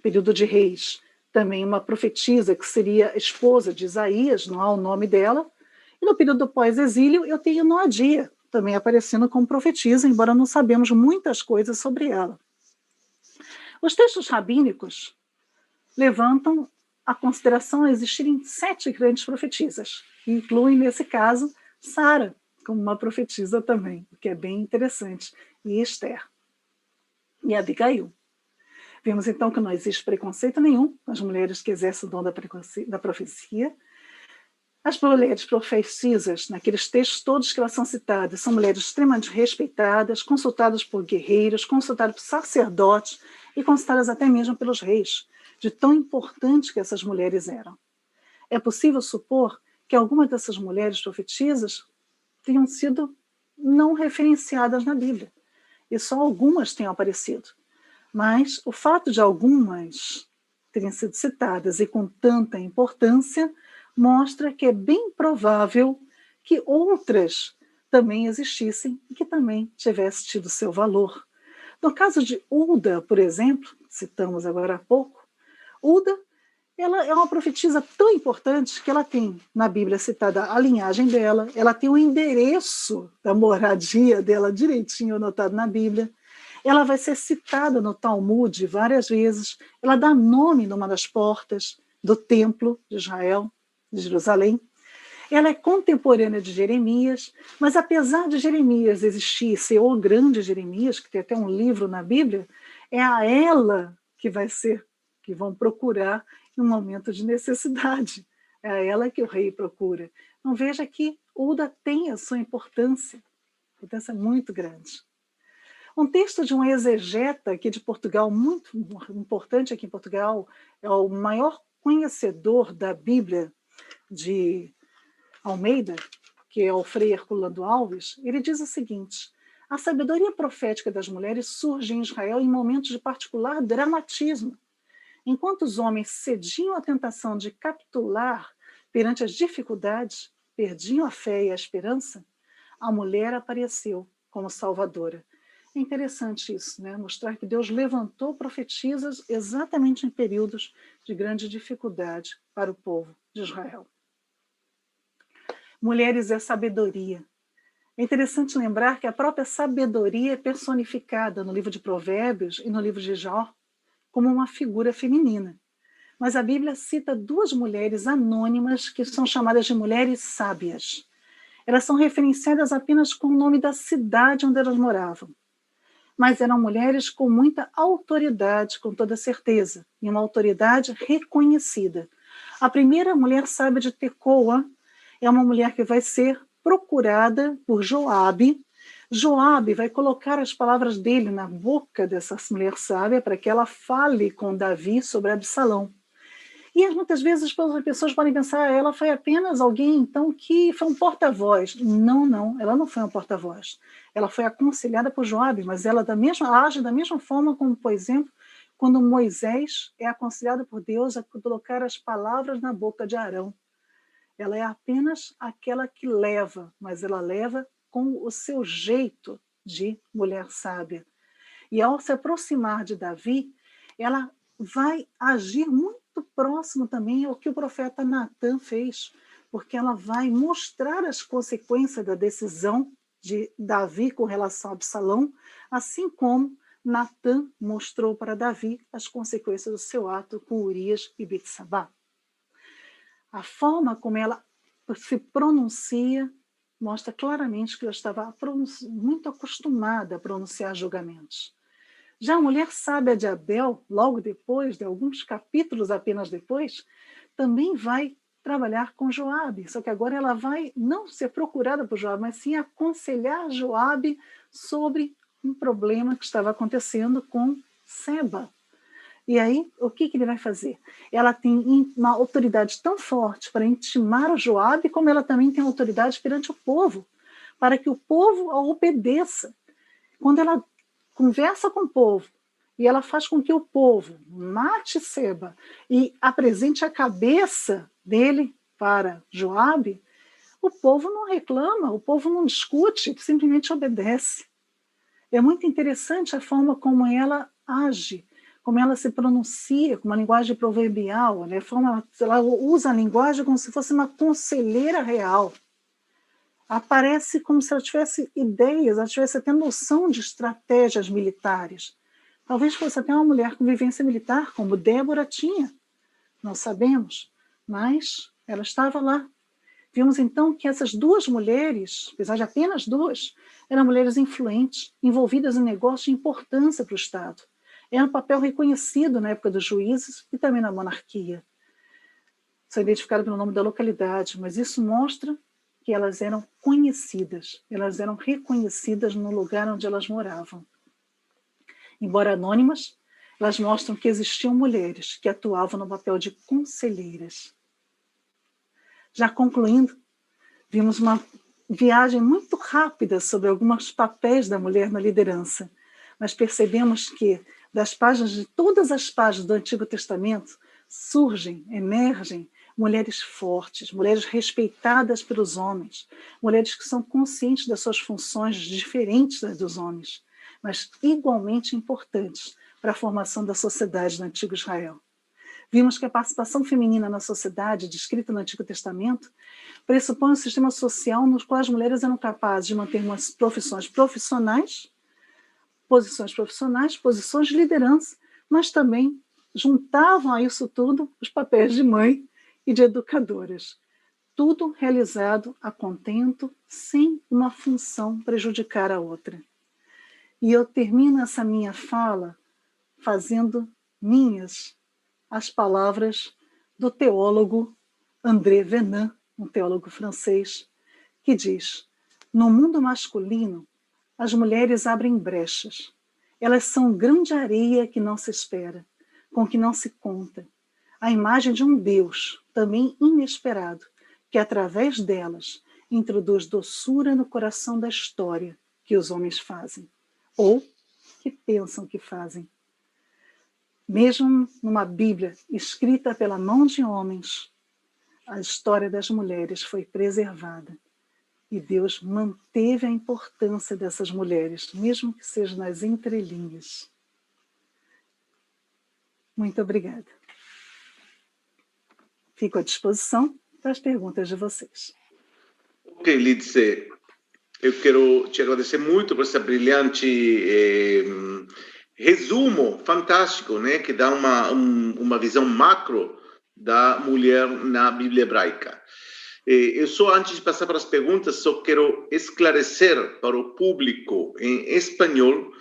período de Reis, também uma profetisa que seria esposa de Isaías, não há o nome dela, e no período do pós-exílio eu tenho Noadia, também aparecendo como profetisa, embora não sabemos muitas coisas sobre ela. Os textos rabínicos levantam a consideração a existirem 7 grandes profetisas, que incluem, nesse caso, Sara, como uma profetisa também, o que é bem interessante, e Esther, e Abigail. Vemos então que não existe preconceito nenhum com as mulheres que exercem o dom da profecia. As mulheres profetisas, naqueles textos todos que elas são citadas, são mulheres extremamente respeitadas, consultadas por guerreiros, consultadas por sacerdotes e consultadas até mesmo pelos reis, de tão importantes que essas mulheres eram. É possível supor que algumas dessas mulheres profetisas tenham sido não referenciadas na Bíblia, e só algumas tenham aparecido. Mas o fato de algumas terem sido citadas e com tanta importância mostra que é bem provável que outras também existissem e que também tivessem tido seu valor. No caso de Ulda, por exemplo, citamos agora há pouco, Ulda ela é uma profetisa tão importante que ela tem na Bíblia citada a linhagem dela, ela tem o endereço da moradia dela direitinho anotado na Bíblia, Ela vai ser citada no Talmud várias vezes. Ela dá nome numa das portas do Templo de Israel, de Jerusalém. Ela é contemporânea de Jeremias, mas apesar de Jeremias existir, ser o grande Jeremias, que tem até um livro na Bíblia, é a ela que vão procurar em um momento de necessidade. É a ela que o rei procura. Então veja que Uda tem a sua importância muito grande. Um texto de um exegeta aqui de Portugal, muito importante aqui em Portugal, é o maior conhecedor da Bíblia de Almeida, que é o Frei Herculano Alves. Ele diz o seguinte: a sabedoria profética das mulheres surge em Israel em momentos de particular dramatismo. Enquanto os homens cediam à tentação de capitular perante as dificuldades, perdiam a fé e a esperança, a mulher apareceu como salvadora. É interessante isso, né? Mostrar que Deus levantou profetisas exatamente em períodos de grande dificuldade para o povo de Israel. Mulheres é sabedoria. É interessante lembrar que a própria sabedoria é personificada no livro de Provérbios e no livro de Jó como uma figura feminina. Mas a Bíblia cita duas mulheres anônimas que são chamadas de mulheres sábias. Elas são referenciadas apenas com o nome da cidade onde elas moravam. Mas eram mulheres com muita autoridade, com toda certeza, e uma autoridade reconhecida. A primeira mulher sábia de Tecoa é uma mulher que vai ser procurada por Joabe. Joabe vai colocar as palavras dele na boca dessa mulher sábia para que ela fale com Davi sobre Absalão. E muitas vezes as pessoas podem pensar, ela foi apenas alguém então que foi um porta-voz. Não, ela não foi um porta-voz. Ela foi aconselhada por Joabe, mas ela age da mesma forma como, por exemplo, quando Moisés é aconselhado por Deus a colocar as palavras na boca de Arão. Ela é apenas aquela que leva, mas ela leva com o seu jeito de mulher sábia. E ao se aproximar de Davi, ela vai agir muito próximo também ao que o profeta Natan fez, porque ela vai mostrar as consequências da decisão de Davi com relação a Absalão, assim como Natan mostrou para Davi as consequências do seu ato com Urias e Betsabá. A forma como ela se pronuncia mostra claramente que ela estava muito acostumada a pronunciar julgamentos. Já a mulher sábia de Abel, logo depois, de alguns capítulos apenas depois, também vai trabalhar com Joabe, só que agora ela vai não ser procurada por Joabe, mas sim aconselhar Joabe sobre um problema que estava acontecendo com Seba. E aí, o que ele vai fazer? Ela tem uma autoridade tão forte para intimar o Joabe, como ela também tem autoridade perante o povo, para que o povo a obedeça. Quando ela conversa com o povo e ela faz com que o povo mate Seba e apresente a cabeça dele para Joabe, o povo não reclama, o povo não discute, simplesmente obedece. É muito interessante a forma como ela age, como ela se pronuncia, com uma linguagem proverbial, né? Ela usa a linguagem como se fosse uma conselheira real. Aparece como se ela tivesse ideias, ela tivesse até noção de estratégias militares. Talvez fosse até uma mulher com vivência militar, como Débora tinha, não sabemos, mas ela estava lá. Vimos então que essas duas mulheres, apesar de apenas duas, eram mulheres influentes, envolvidas em negócios de importância para o Estado. Era um papel reconhecido na época dos juízes e também na monarquia. São identificadas pelo nome da localidade, mas isso mostra que elas eram conhecidas, elas eram reconhecidas no lugar onde elas moravam. Embora anônimas, elas mostram que existiam mulheres que atuavam no papel de conselheiras. Já concluindo, vimos uma viagem muito rápida sobre alguns papéis da mulher na liderança, mas percebemos que das páginas de todas as páginas do Antigo Testamento surgem, emergem mulheres fortes, mulheres respeitadas pelos homens, mulheres que são conscientes das suas funções diferentes das dos homens, mas igualmente importantes para a formação da sociedade do Antigo Israel. Vimos que a participação feminina na sociedade, descrita no Antigo Testamento, pressupõe um sistema social no qual as mulheres eram capazes de manter umas profissões profissionais, posições profissionais, posições de liderança, mas também juntavam a isso tudo os papéis de mãe e de educadoras. Tudo realizado a contento, sem uma função prejudicar a outra. E eu termino essa minha fala fazendo minhas as palavras do teólogo André Venin, um teólogo francês, que diz: no mundo masculino, as mulheres abrem brechas. Elas são grande areia que não se espera, com que não se conta. A imagem de um Deus, também inesperado, que através delas introduz doçura no coração da história que os homens fazem, ou que pensam que fazem. Mesmo numa Bíblia escrita pela mão de homens, a história das mulheres foi preservada. E Deus manteve a importância dessas mulheres, mesmo que seja nas entrelinhas. Muito obrigada. Fico à disposição para as perguntas de vocês. Ok, Lidse, eu quero te agradecer muito por esse brilhante resumo fantástico, né, que dá uma visão macro da mulher na Bíblia hebraica. Eu só, antes de passar para as perguntas, só quero esclarecer para o público em espanhol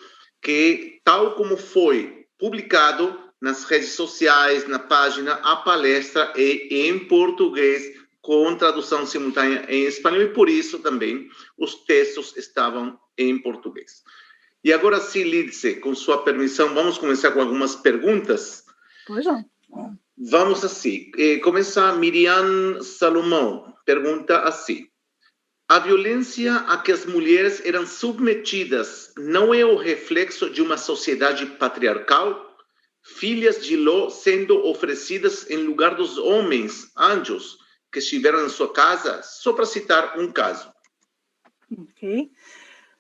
que, tal como foi publicado nas redes sociais, na página, a palestra é em português, com tradução simultânea em espanhol, e por isso também os textos estavam em português. E agora sim, Lidse, com sua permissão, vamos começar com algumas perguntas? Pois não. Vamos assim. Começa Miriam Salomão. Pergunta assim: a violência a que as mulheres eram submetidas não é o reflexo de uma sociedade patriarcal? Filhas de Ló sendo oferecidas em lugar dos homens, anjos, que estiveram em sua casa? Só para citar um caso. Ok.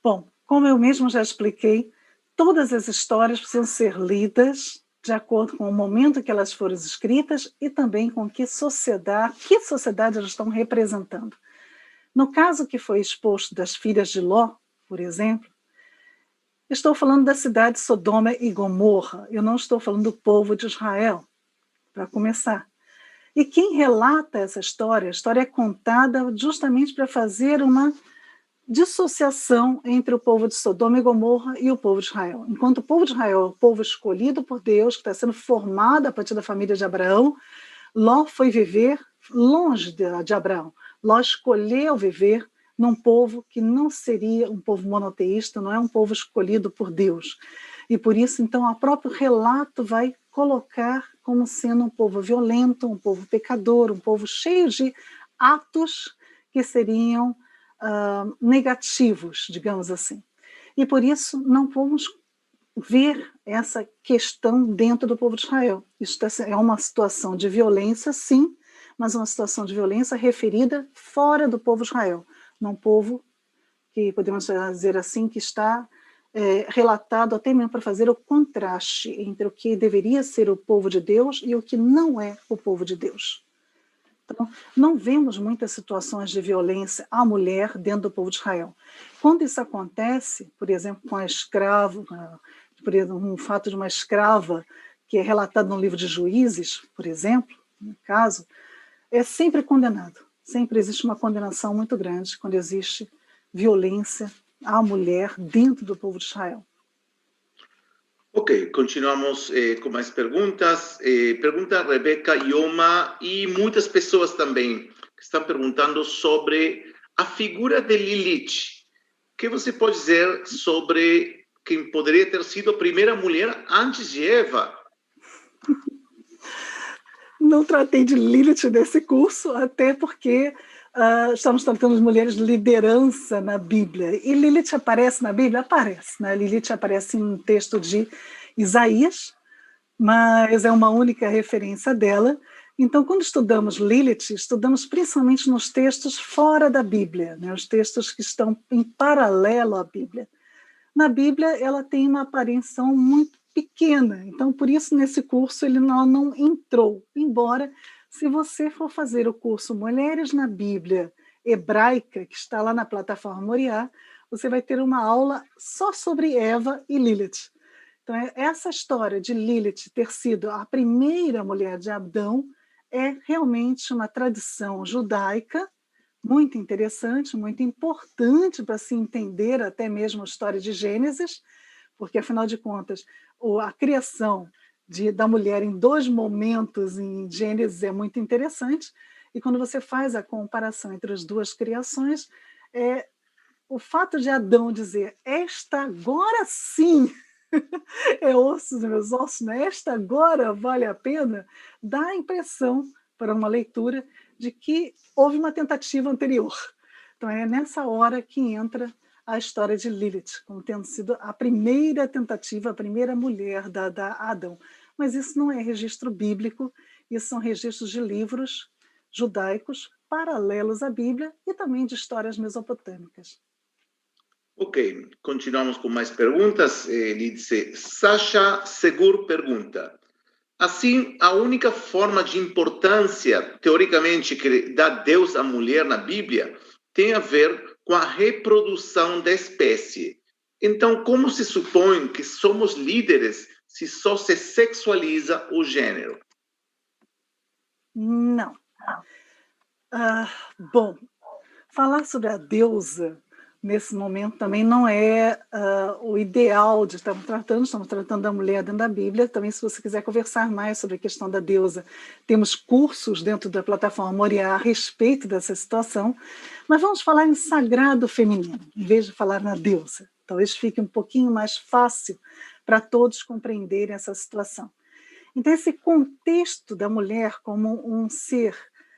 Bom, como eu mesmo já expliquei, todas as histórias precisam ser lidas de acordo com o momento que elas foram escritas e também com que sociedade elas estão representando. No caso que foi exposto das filhas de Ló, por exemplo, estou falando da cidade de Sodoma e Gomorra, eu não estou falando do povo de Israel, para começar. E quem relata essa história, a história é contada justamente para fazer uma dissociação entre o povo de Sodoma e Gomorra e o povo de Israel. Enquanto o povo de Israel é o povo escolhido por Deus, que está sendo formado a partir da família de Abraão, Ló foi viver longe de Abraão. Ló escolheu viver num povo que não seria um povo monoteísta, não é um povo escolhido por Deus. E por isso, então, o próprio relato vai colocar como sendo um povo violento, um povo pecador, um povo cheio de atos que seriam negativos, digamos assim. E por isso não vamos ver essa questão dentro do povo de Israel. Isso é uma situação de violência, sim, mas uma situação de violência referida fora do povo de Israel, num povo que, podemos dizer assim, que está relatado até mesmo para fazer o contraste entre o que deveria ser o povo de Deus e o que não é o povo de Deus. Então, não vemos muitas situações de violência à mulher dentro do povo de Israel. Quando isso acontece, por exemplo, com a escrava, por exemplo, um fato de uma escrava que é relatado no livro de Juízes, por exemplo, no caso, é sempre condenado. Sempre existe uma condenação muito grande quando existe violência à mulher dentro do povo de Israel. Ok, continuamos com mais perguntas. Pergunta Rebeca Ioma e muitas pessoas também que estão perguntando sobre a figura de Lilith. O que você pode dizer sobre quem poderia ter sido a primeira mulher antes de Eva? Não tratei de Lilith nesse curso, até porque estamos tratando de mulheres de liderança na Bíblia. E Lilith aparece na Bíblia? Aparece. Né? Lilith aparece em um texto de Isaías, mas é uma única referência dela. Então, quando estudamos Lilith, estudamos principalmente nos textos fora da Bíblia, né? Os textos que estão em paralelo à Bíblia. Na Bíblia, ela tem uma aparição muito pequena, então, por isso, nesse curso, ela não entrou, embora... Se você for fazer o curso Mulheres na Bíblia Hebraica, que está lá na plataforma Moriá, você vai ter uma aula só sobre Eva e Lilith. Então, essa história de Lilith ter sido a primeira mulher de Adão é realmente uma tradição judaica muito interessante, muito importante para se entender até mesmo a história de Gênesis, porque, afinal de contas, a criação da mulher em 2 momentos em Gênesis é muito interessante, e quando você faz a comparação entre as 2 criações, o fato de Adão dizer, esta agora sim é osso dos meus ossos, né? Esta agora vale a pena, dá a impressão, para uma leitura, de que houve uma tentativa anterior. Então é nessa hora que entra a história de Lilith, como tendo sido a primeira tentativa, a primeira mulher da Adão. Mas isso não é registro bíblico, isso são registros de livros judaicos paralelos à Bíblia e também de histórias mesopotâmicas. Ok, continuamos com mais perguntas. Ele diz, Sasha Segur pergunta, assim, a única forma de importância, teoricamente, que dá Deus à mulher na Bíblia tem a ver com a reprodução da espécie. Então, como se supõe que somos líderes se só se sexualiza o gênero? Não. Bom, falar sobre a deusa nesse momento também não é o ideal de estarmos tratando da mulher dentro da Bíblia. Também, se você quiser conversar mais sobre a questão da deusa, temos cursos dentro da plataforma Moriá a respeito dessa situação, mas vamos falar em sagrado feminino, em vez de falar na deusa. Talvez fique um pouquinho mais fácil para todos compreenderem essa situação. Então, esse contexto da mulher como um ser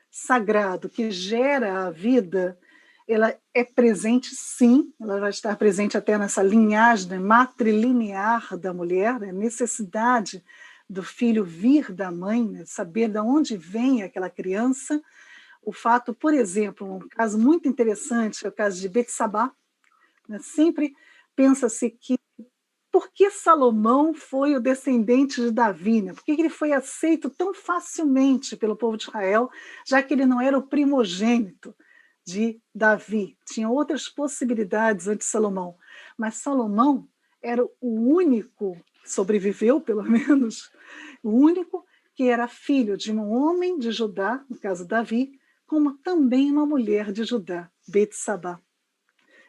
sagrado que gera a vida, ela é presente, sim, ela vai estar presente até nessa linhagem matrilinear da mulher, a necessidade do filho vir da mãe, saber de onde vem aquela criança. O fato, por exemplo, um caso muito interessante é o caso de Betsabá, né? Sempre pensa-se que por que Salomão foi o descendente de Davi? Né? Por que ele foi aceito tão facilmente pelo povo de Israel, já que ele não era o primogênito de Davi? Tinha outras possibilidades antes de Salomão. Mas Salomão era o único, sobreviveu pelo menos, o único que era filho de um homem de Judá, no caso Davi, como também uma mulher de Judá, Betsabá.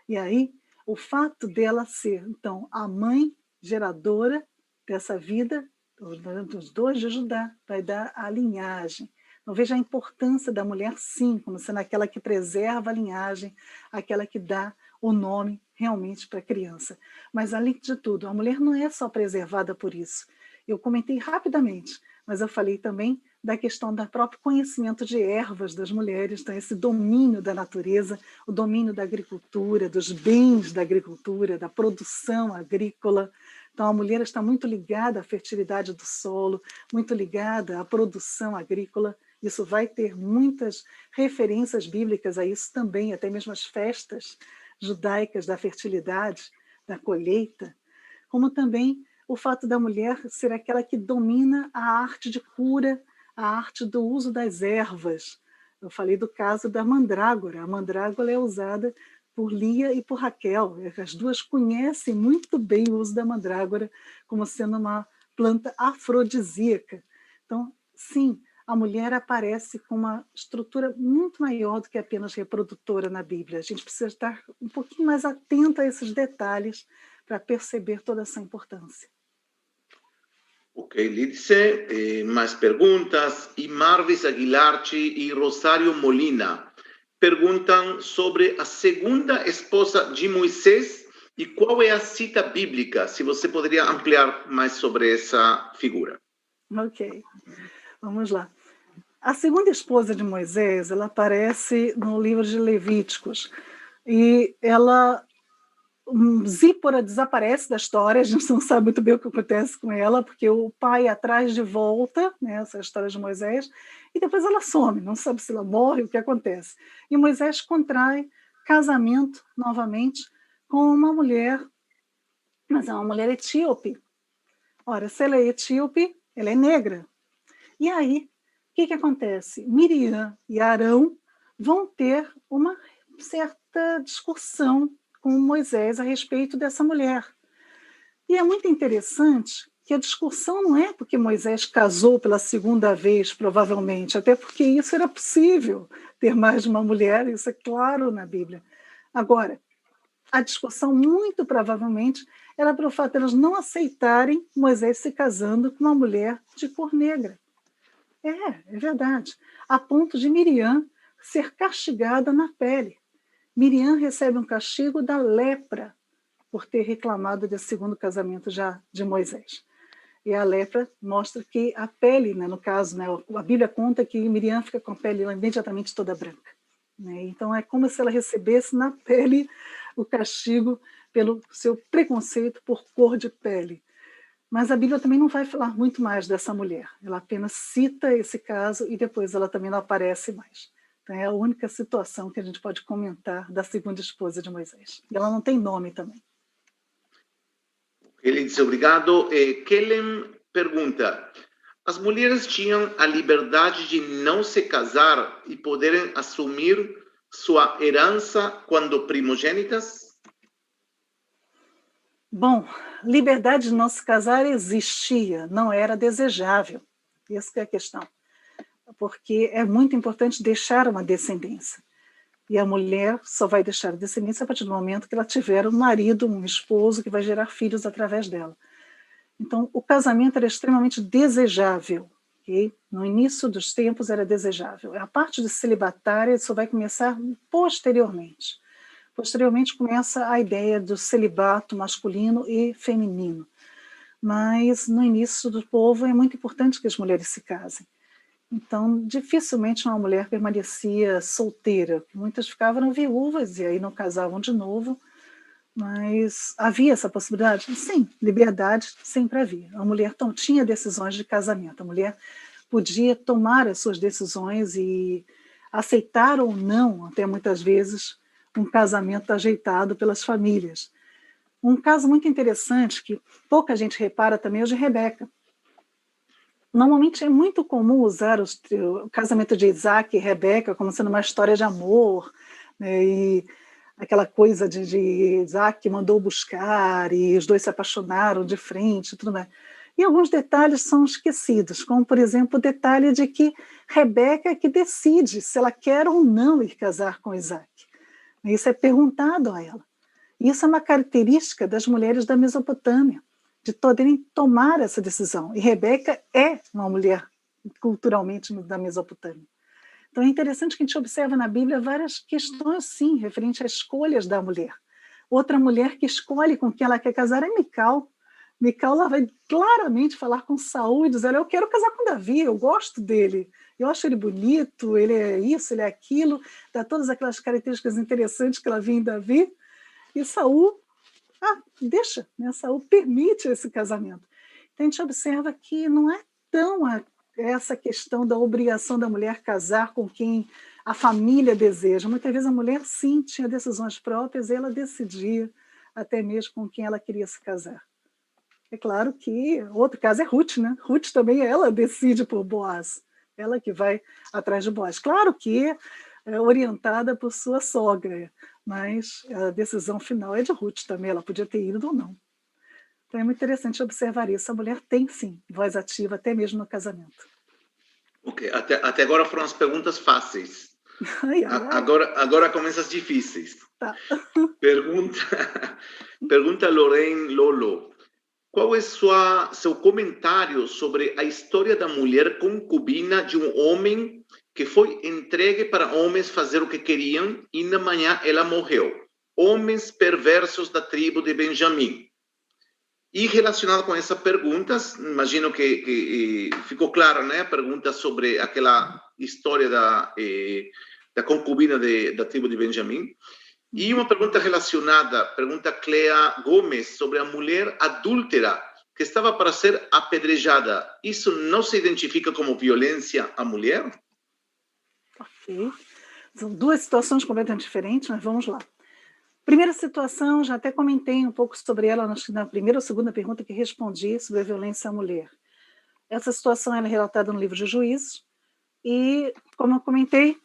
E aí, o fato dela ser, então, a mãe geradora dessa vida, dos 2 de Judá, vai dar a linhagem. Então, veja a importância da mulher, sim, como sendo aquela que preserva a linhagem, aquela que dá o nome realmente para a criança. Mas, além de tudo, a mulher não é só preservada por isso. Eu comentei rapidamente, mas eu falei também da questão do próprio conhecimento de ervas das mulheres, então esse domínio da natureza, o domínio da agricultura, dos bens da agricultura, da produção agrícola. Então a mulher está muito ligada à fertilidade do solo, muito ligada à produção agrícola. Isso vai ter muitas referências bíblicas a isso também, até mesmo as festas judaicas da fertilidade, da colheita, como também o fato da mulher ser aquela que domina a arte de cura, a arte do uso das ervas. Eu falei do caso da mandrágora. A mandrágora é usada por Lia e por Raquel. As 2 conhecem muito bem o uso da mandrágora como sendo uma planta afrodisíaca. Então, sim, a mulher aparece com uma estrutura muito maior do que apenas reprodutora na Bíblia. A gente precisa estar um pouquinho mais atento a esses detalhes para perceber toda essa importância. Ok, Lídice, mais perguntas. E Marvis Aguilarchi e Rosário Molina perguntam sobre a segunda esposa de Moisés e qual é a cita bíblica, se você poderia ampliar mais sobre essa figura. Ok, vamos lá. A segunda esposa de Moisés, ela aparece no livro de Levíticos e ela... Zípora desaparece da história, a gente não sabe muito bem o que acontece com ela, porque o pai atrás de volta, né, essa história de Moisés, e depois ela some, não sabe se ela morre, o que acontece. E Moisés contrai casamento novamente com uma mulher, mas é uma mulher etíope. Ora, se ela é etíope, ela é negra. E aí, o que acontece? Miriam e Arão vão ter uma certa discussão com Moisés a respeito dessa mulher. E é muito interessante que a discussão não é porque Moisés casou pela segunda vez, provavelmente, até porque isso era possível, ter mais de uma mulher, isso é claro na Bíblia. Agora, a discussão, muito provavelmente, era pelo fato de elas não aceitarem Moisés se casando com uma mulher de cor negra. É verdade. A ponto de Miriam ser castigada na pele. Miriam recebe um castigo da lepra por ter reclamado desse segundo casamento já de Moisés. E a lepra mostra que a pele, né, no caso, né, a Bíblia conta que Miriam fica com a pele imediatamente toda branca. Né? Então é como se ela recebesse na pele o castigo pelo seu preconceito por cor de pele. Mas a Bíblia também não vai falar muito mais dessa mulher. Ela apenas cita esse caso e depois ela também não aparece mais. Então é a única situação que a gente pode comentar da segunda esposa de Moisés. E ela não tem nome também. Ele diz obrigado. Kellen pergunta: as mulheres tinham a liberdade de não se casar e poderem assumir sua herança quando primogênitas? Bom, liberdade de não se casar existia, não era desejável. Essa é a questão. Porque é muito importante deixar uma descendência. E a mulher só vai deixar a descendência a partir do momento que ela tiver um marido, um esposo, que vai gerar filhos através dela. Então, o casamento era extremamente desejável. Okay? No início dos tempos era desejável. A parte de celibatária só vai começar posteriormente. Posteriormente começa a ideia do celibato masculino e feminino. Mas no início do povo é muito importante que as mulheres se casem. Então, dificilmente uma mulher permanecia solteira. Muitas ficavam viúvas e aí não casavam de novo. Mas havia essa possibilidade? Sim, liberdade sempre havia. A mulher tinha decisões de casamento. A mulher podia tomar as suas decisões e aceitar ou não, até muitas vezes, um casamento ajeitado pelas famílias. Um caso muito interessante, que pouca gente repara também, é o de Rebeca. Normalmente é muito comum usar o casamento de Isaac e Rebeca como sendo uma história de amor, né, e aquela coisa de Isaac mandou buscar e os dois se apaixonaram de frente e tudo mais. E alguns detalhes são esquecidos, como, por exemplo, o detalhe de que Rebeca é que decide se ela quer ou não ir casar com Isaac. Isso é perguntado a ela. Isso é uma característica das mulheres da Mesopotâmia, de poderem tomar essa decisão. E Rebeca é uma mulher culturalmente da Mesopotâmia. Então é interessante que a gente observa na Bíblia várias questões, sim, referentes às escolhas da mulher. Outra mulher que escolhe com quem ela quer casar é Mical. Mical ela vai claramente falar com Saul e dizer: eu quero casar com Davi, eu gosto dele, eu acho ele bonito, ele é isso, ele é aquilo, dá todas aquelas características interessantes que ela via em Davi. E Saul deixa, né? Saul permite esse casamento. Então a gente observa que não é tão essa questão da obrigação da mulher casar com quem a família deseja. Muitas vezes a mulher, sim, tinha decisões próprias e ela decidia até mesmo com quem ela queria se casar. É claro que outro caso é Ruth, né? Ruth também ela decide por Boaz, ela que vai atrás de Boaz. Claro que é orientada por sua sogra, mas a decisão final é de Ruth também, ela podia ter ido ou não. Então é muito interessante observar isso. A mulher tem, sim, voz ativa, até mesmo no casamento. Ok, até agora foram as perguntas fáceis. Ai. Agora começam as difíceis. Tá. Pergunta Lorraine Lolo. Qual é seu comentário sobre a história da mulher concubina de um homem que foi entregue para homens fazer o que queriam e na manhã ela morreu? Homens perversos da tribo de Benjamim. E relacionado com essa pergunta, imagino que ficou clara, né? A pergunta sobre aquela história da concubina da tribo de Benjamim. E uma pergunta relacionada, pergunta Clea Gomes, sobre a mulher adúltera que estava para ser apedrejada. Isso não se identifica como violência à mulher? Ok. São duas situações completamente diferentes, mas vamos lá. Primeira situação, já até comentei um pouco sobre ela na primeira ou segunda pergunta que respondi sobre a violência à mulher. Essa situação ela é relatada no livro de Juízes e, como eu comentei,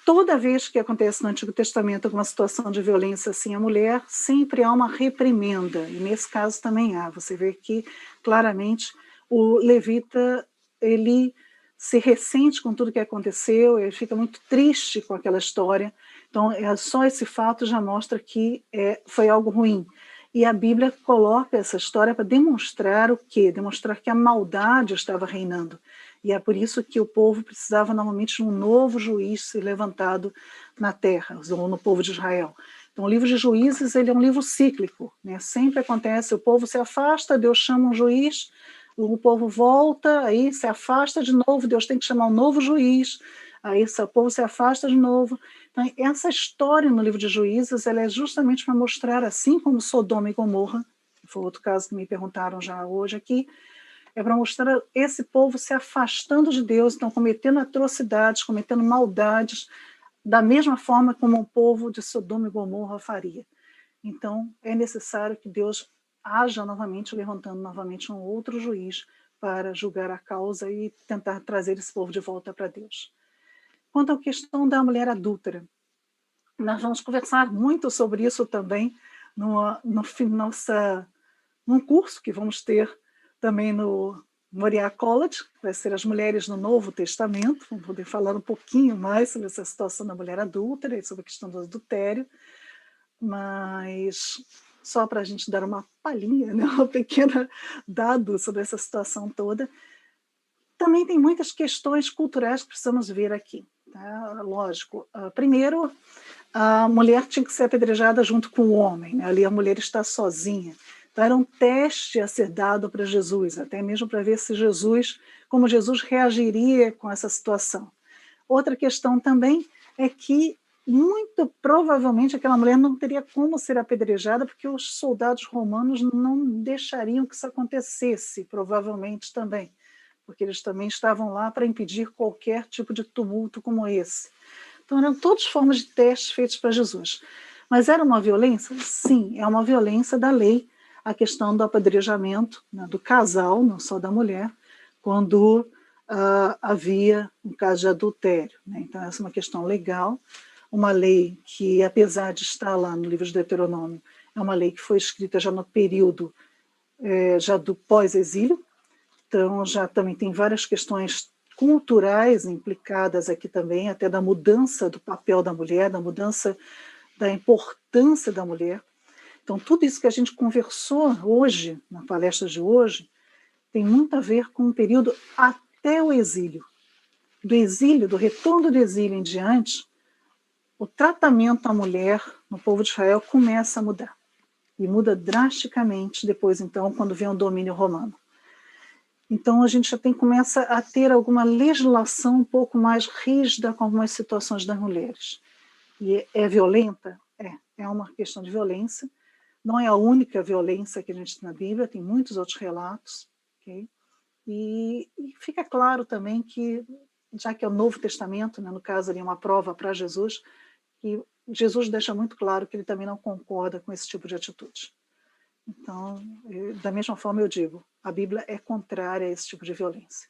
toda vez que acontece no Antigo Testamento alguma situação de violência assim à mulher, sempre há uma reprimenda, e nesse caso também há. Você vê que claramente o levita, ele se ressente com tudo que aconteceu, ele fica muito triste com aquela história, então só esse fato já mostra que foi algo ruim. E a Bíblia coloca essa história para demonstrar o quê? Demonstrar que a maldade estava reinando. E é por isso que o povo precisava novamente de um novo juiz ser levantado na terra, ou no povo de Israel. Então, o livro de Juízes, ele é um livro cíclico, né? Sempre acontece, o povo se afasta, Deus chama um juiz, o povo volta, aí se afasta de novo, Deus tem que chamar um novo juiz, aí o povo se afasta de novo. Então, essa história no livro de Juízes, ela é justamente para mostrar, assim como Sodoma e Gomorra, que foi outro caso que me perguntaram já hoje aqui, é para mostrar esse povo se afastando de Deus, então cometendo atrocidades, cometendo maldades, da mesma forma como o povo de Sodoma e Gomorra faria. Então, é necessário que Deus haja novamente, levantando novamente um outro juiz para julgar a causa e tentar trazer esse povo de volta para Deus. Quanto à questão da mulher adúltera, nós vamos conversar muito sobre isso também num curso que vamos ter também no Moriah College, que vai ser as mulheres no Novo Testamento, vamos poder falar um pouquinho mais sobre essa situação da mulher adúltera e sobre a questão do adultério, mas só para a gente dar uma palhinha, né, um pequeno dado sobre essa situação toda, também tem muitas questões culturais que precisamos ver aqui. Tá? Lógico, primeiro, a mulher tinha que ser apedrejada junto com o homem, né? Ali a mulher está sozinha. Então, era um teste a ser dado para Jesus, até mesmo para ver se como Jesus reagiria com essa situação. Outra questão também é que, muito provavelmente, aquela mulher não teria como ser apedrejada, porque os soldados romanos não deixariam que isso acontecesse, provavelmente também, porque eles também estavam lá para impedir qualquer tipo de tumulto como esse. Então, eram todas formas de testes feitos para Jesus. Mas era uma violência? Sim, é uma violência da lei, a questão do apedrejamento, né, do casal, não só da mulher, quando havia um caso de adultério. Né? Então, essa é uma questão legal, uma lei que, apesar de estar lá no livro de Deuteronômio, é uma lei que foi escrita já no período já do pós-exílio, então já também tem várias questões culturais implicadas aqui também, até da mudança do papel da mulher, da mudança da importância da mulher. Então, tudo isso que a gente conversou hoje, na palestra de hoje, tem muito a ver com um período até o exílio. Do exílio, do retorno do exílio em diante, o tratamento à mulher no povo de Israel começa a mudar. E muda drasticamente depois, então, quando vem o domínio romano. Então, a gente já começa a ter alguma legislação um pouco mais rígida com algumas situações das mulheres. E é violenta? É uma questão de violência. Não é a única violência que a gente tem na Bíblia, tem muitos outros relatos. Okay? E fica claro também que, já que é o Novo Testamento, né, no caso ali é uma prova para Jesus, que Jesus deixa muito claro que ele também não concorda com esse tipo de atitude. Então, da mesma forma eu digo, a Bíblia é contrária a esse tipo de violência.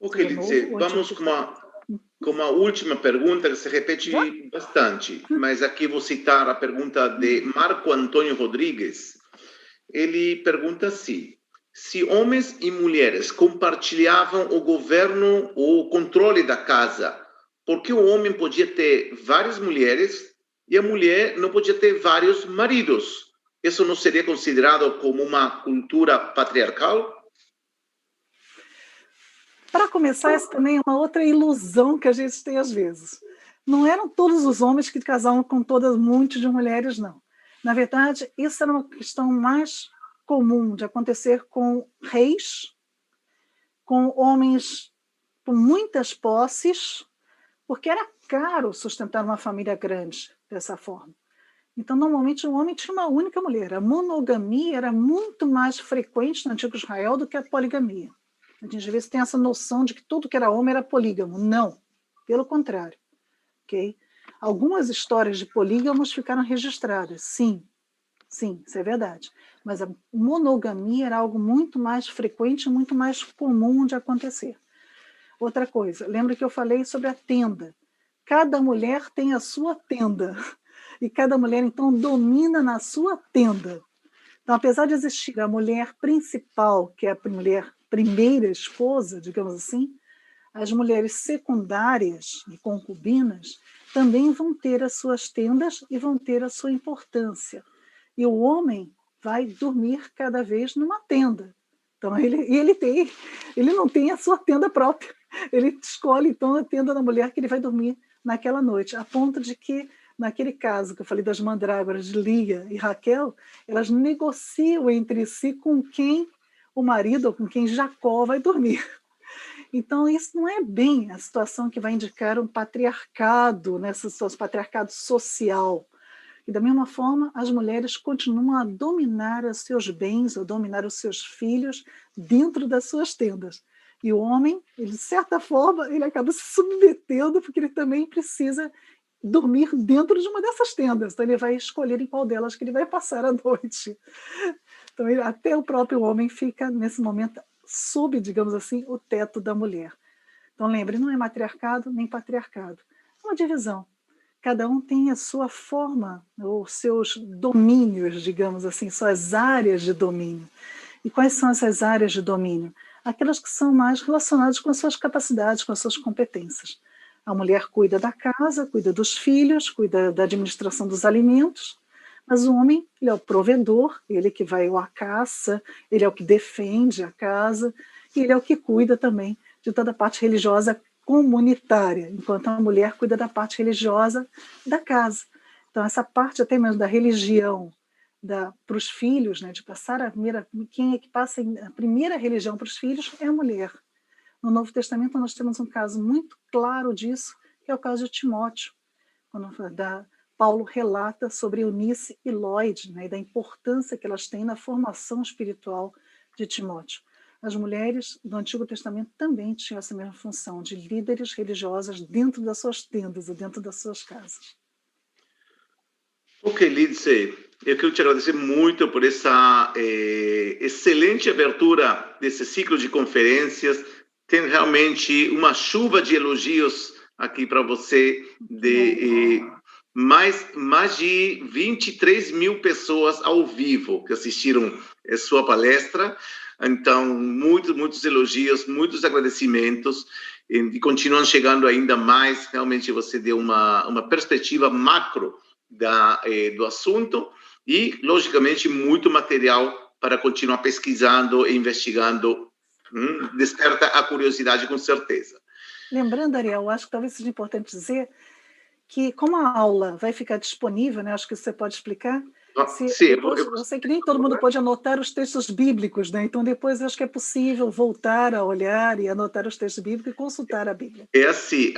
Ok, Lizzie, vamos com uma última pergunta que se repete bastante, mas aqui vou citar a pergunta de Marco Antônio Rodrigues. Ele pergunta assim: se homens e mulheres compartilhavam o governo ou o controle da casa, por que o homem podia ter várias mulheres e a mulher não podia ter vários maridos? Isso não seria considerado como uma cultura patriarcal? Para começar, isso também é uma outra ilusão que a gente tem às vezes. Não eram todos os homens que casavam com todas muitas de mulheres, não. Na verdade, isso era uma questão mais comum de acontecer com reis, com homens com muitas posses, porque era caro sustentar uma família grande dessa forma. Então, normalmente, o homem tinha uma única mulher. A monogamia era muito mais frequente no Antigo Israel do que a poligamia. A gente às vezes tem essa noção de que tudo que era homem era polígamo. Não, pelo contrário. Okay? Algumas histórias de polígamos ficaram registradas, sim, isso é verdade. Mas a monogamia era algo muito mais frequente, muito mais comum de acontecer. Outra coisa, lembra que eu falei sobre a tenda. cada mulher tem a sua tenda. E cada mulher, então, domina na sua tenda. Então, apesar de existir a mulher principal, que é a mulher primeira esposa, digamos assim, as mulheres secundárias e concubinas também vão ter as suas tendas e vão ter a sua importância. E o homem vai dormir cada vez numa tenda. Então, ele não tem a sua tenda própria. Ele escolhe, então, a tenda da mulher que ele vai dormir naquela noite, a ponto de que, naquele caso que eu falei das mandrágoras de Lia e Raquel, elas negociam entre si com quem o marido ou com quem Jacó vai dormir. Então, isso não é bem a situação que vai indicar um patriarcado, nessa situação, patriarcado social. E, da mesma forma, as mulheres continuam a dominar os seus bens, ou dominar os seus filhos dentro das suas tendas. E o homem, ele, de certa forma, ele acaba se submetendo, porque ele também precisa dormir dentro de uma dessas tendas. Então, ele vai escolher em qual delas que ele vai passar a noite. Então, até o próprio homem fica, nesse momento, sob, digamos assim, o teto da mulher. Então, lembre, não é matriarcado nem patriarcado. É uma divisão. Cada um tem a sua forma, ou seus domínios, digamos assim, suas áreas de domínio. E quais são essas áreas de domínio? Aquelas que são mais relacionadas com as suas capacidades, com as suas competências. A mulher cuida da casa, cuida dos filhos, cuida da administração dos alimentos, mas o homem, ele é o provedor, ele que vai à caça, ele é o que defende a casa, e ele é o que cuida também de toda a parte religiosa comunitária, enquanto a mulher cuida da parte religiosa da casa. Então, essa parte até mesmo da religião para os filhos, né, de passar a primeira, quem é que passa a primeira religião para os filhos é a mulher. No Novo Testamento nós temos um caso muito claro disso, que é o caso de Timóteo, quando Paulo relata sobre Eunice e Lloyd, né, e da importância que elas têm na formação espiritual de Timóteo. As mulheres do Antigo Testamento também tinham essa mesma função, de líderes religiosas dentro das suas tendas, dentro das suas casas. Ok, Lindsay, eu quero te agradecer muito por essa excelente abertura desse ciclo de conferências. Tem realmente uma chuva de elogios aqui para você, de mais de 23 mil pessoas ao vivo que assistiram a sua palestra. Então, muitos elogios, muitos agradecimentos, e continuam chegando ainda mais. Realmente você deu uma perspectiva macro do assunto e, logicamente, muito material para continuar pesquisando e investigando. Desperta a curiosidade, com certeza. Lembrando, Ariel, acho que talvez seja importante dizer que, como a aula vai ficar disponível, né, acho que você pode explicar. Sim, eu sei que nem todo mundo pode anotar os textos bíblicos, né? Então depois eu acho que é possível voltar a olhar e anotar os textos bíblicos e consultar a Bíblia. É assim,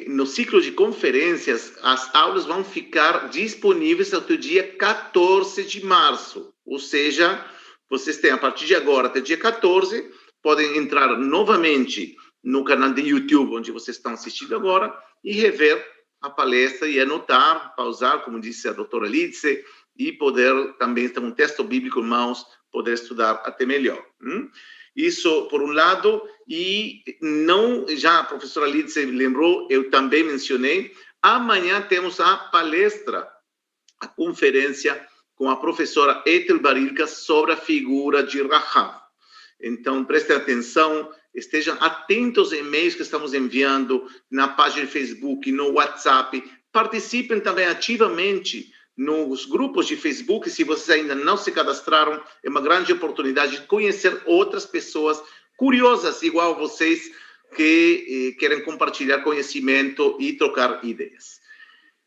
no ciclo de conferências, as aulas vão ficar disponíveis até o dia 14 de março, ou seja, vocês têm a partir de agora até o dia 14, podem entrar novamente no canal de YouTube, onde vocês estão assistindo agora, e rever a palestra e anotar, pausar, como disse a doutora Lidse, e poder também ter um texto bíblico em mãos, poder estudar até melhor. Isso, por um lado, e não, já a professora Lidse lembrou, eu também mencionei, amanhã temos a palestra, a conferência com a professora Ethel Barilka sobre a figura de Rahab. Então, prestem atenção, estejam atentos aos e-mails que estamos enviando na página de Facebook, no WhatsApp. Participem também ativamente nos grupos de Facebook. Se vocês ainda não se cadastraram, é uma grande oportunidade de conhecer outras pessoas curiosas, igual vocês, que querem compartilhar conhecimento e trocar ideias.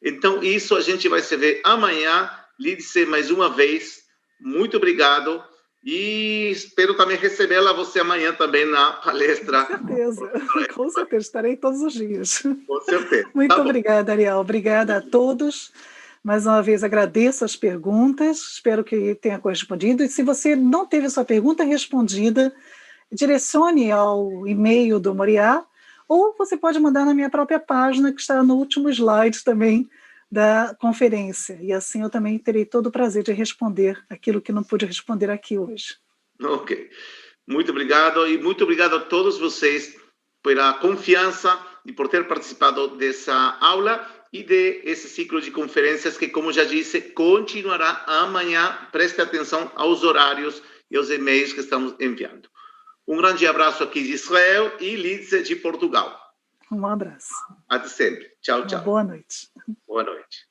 Então, isso a gente vai se ver amanhã. Lidse, mais uma vez, muito obrigado. E espero também recebê-la você amanhã também na palestra. Com certeza, estarei todos os dias. Com certeza. Muito obrigada, Ariel. Obrigada a todos. Mais uma vez agradeço as perguntas, espero que tenha correspondido. E se você não teve a sua pergunta respondida, direcione ao e-mail do Moriá, ou você pode mandar na minha própria página, que está no último slide também da conferência, e assim eu também terei todo o prazer de responder aquilo que não pude responder aqui hoje. Ok. Muito obrigado, e muito obrigado a todos vocês pela confiança e por ter participado dessa aula e desse ciclo de conferências que, como já disse, continuará amanhã. Preste atenção aos horários e aos e-mails que estamos enviando. Um grande abraço aqui de Israel e Liz de Portugal. Um abraço. Até sempre. Tchau, tchau. Boa noite. Boa noite.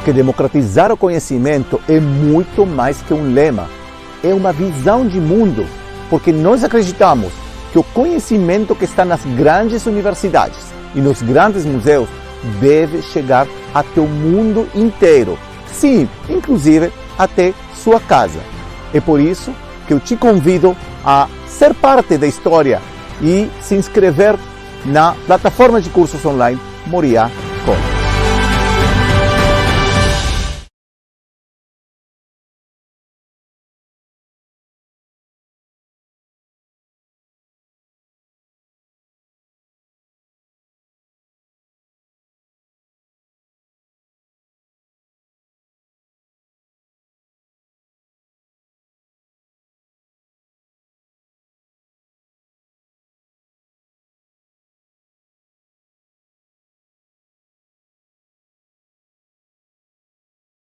Porque democratizar o conhecimento é muito mais que um lema, é uma visão de mundo, porque nós acreditamos que o conhecimento que está nas grandes universidades e nos grandes museus deve chegar até o mundo inteiro, sim, inclusive até sua casa. É por isso que eu te convido a ser parte da história e se inscrever na plataforma de cursos online Moriá College.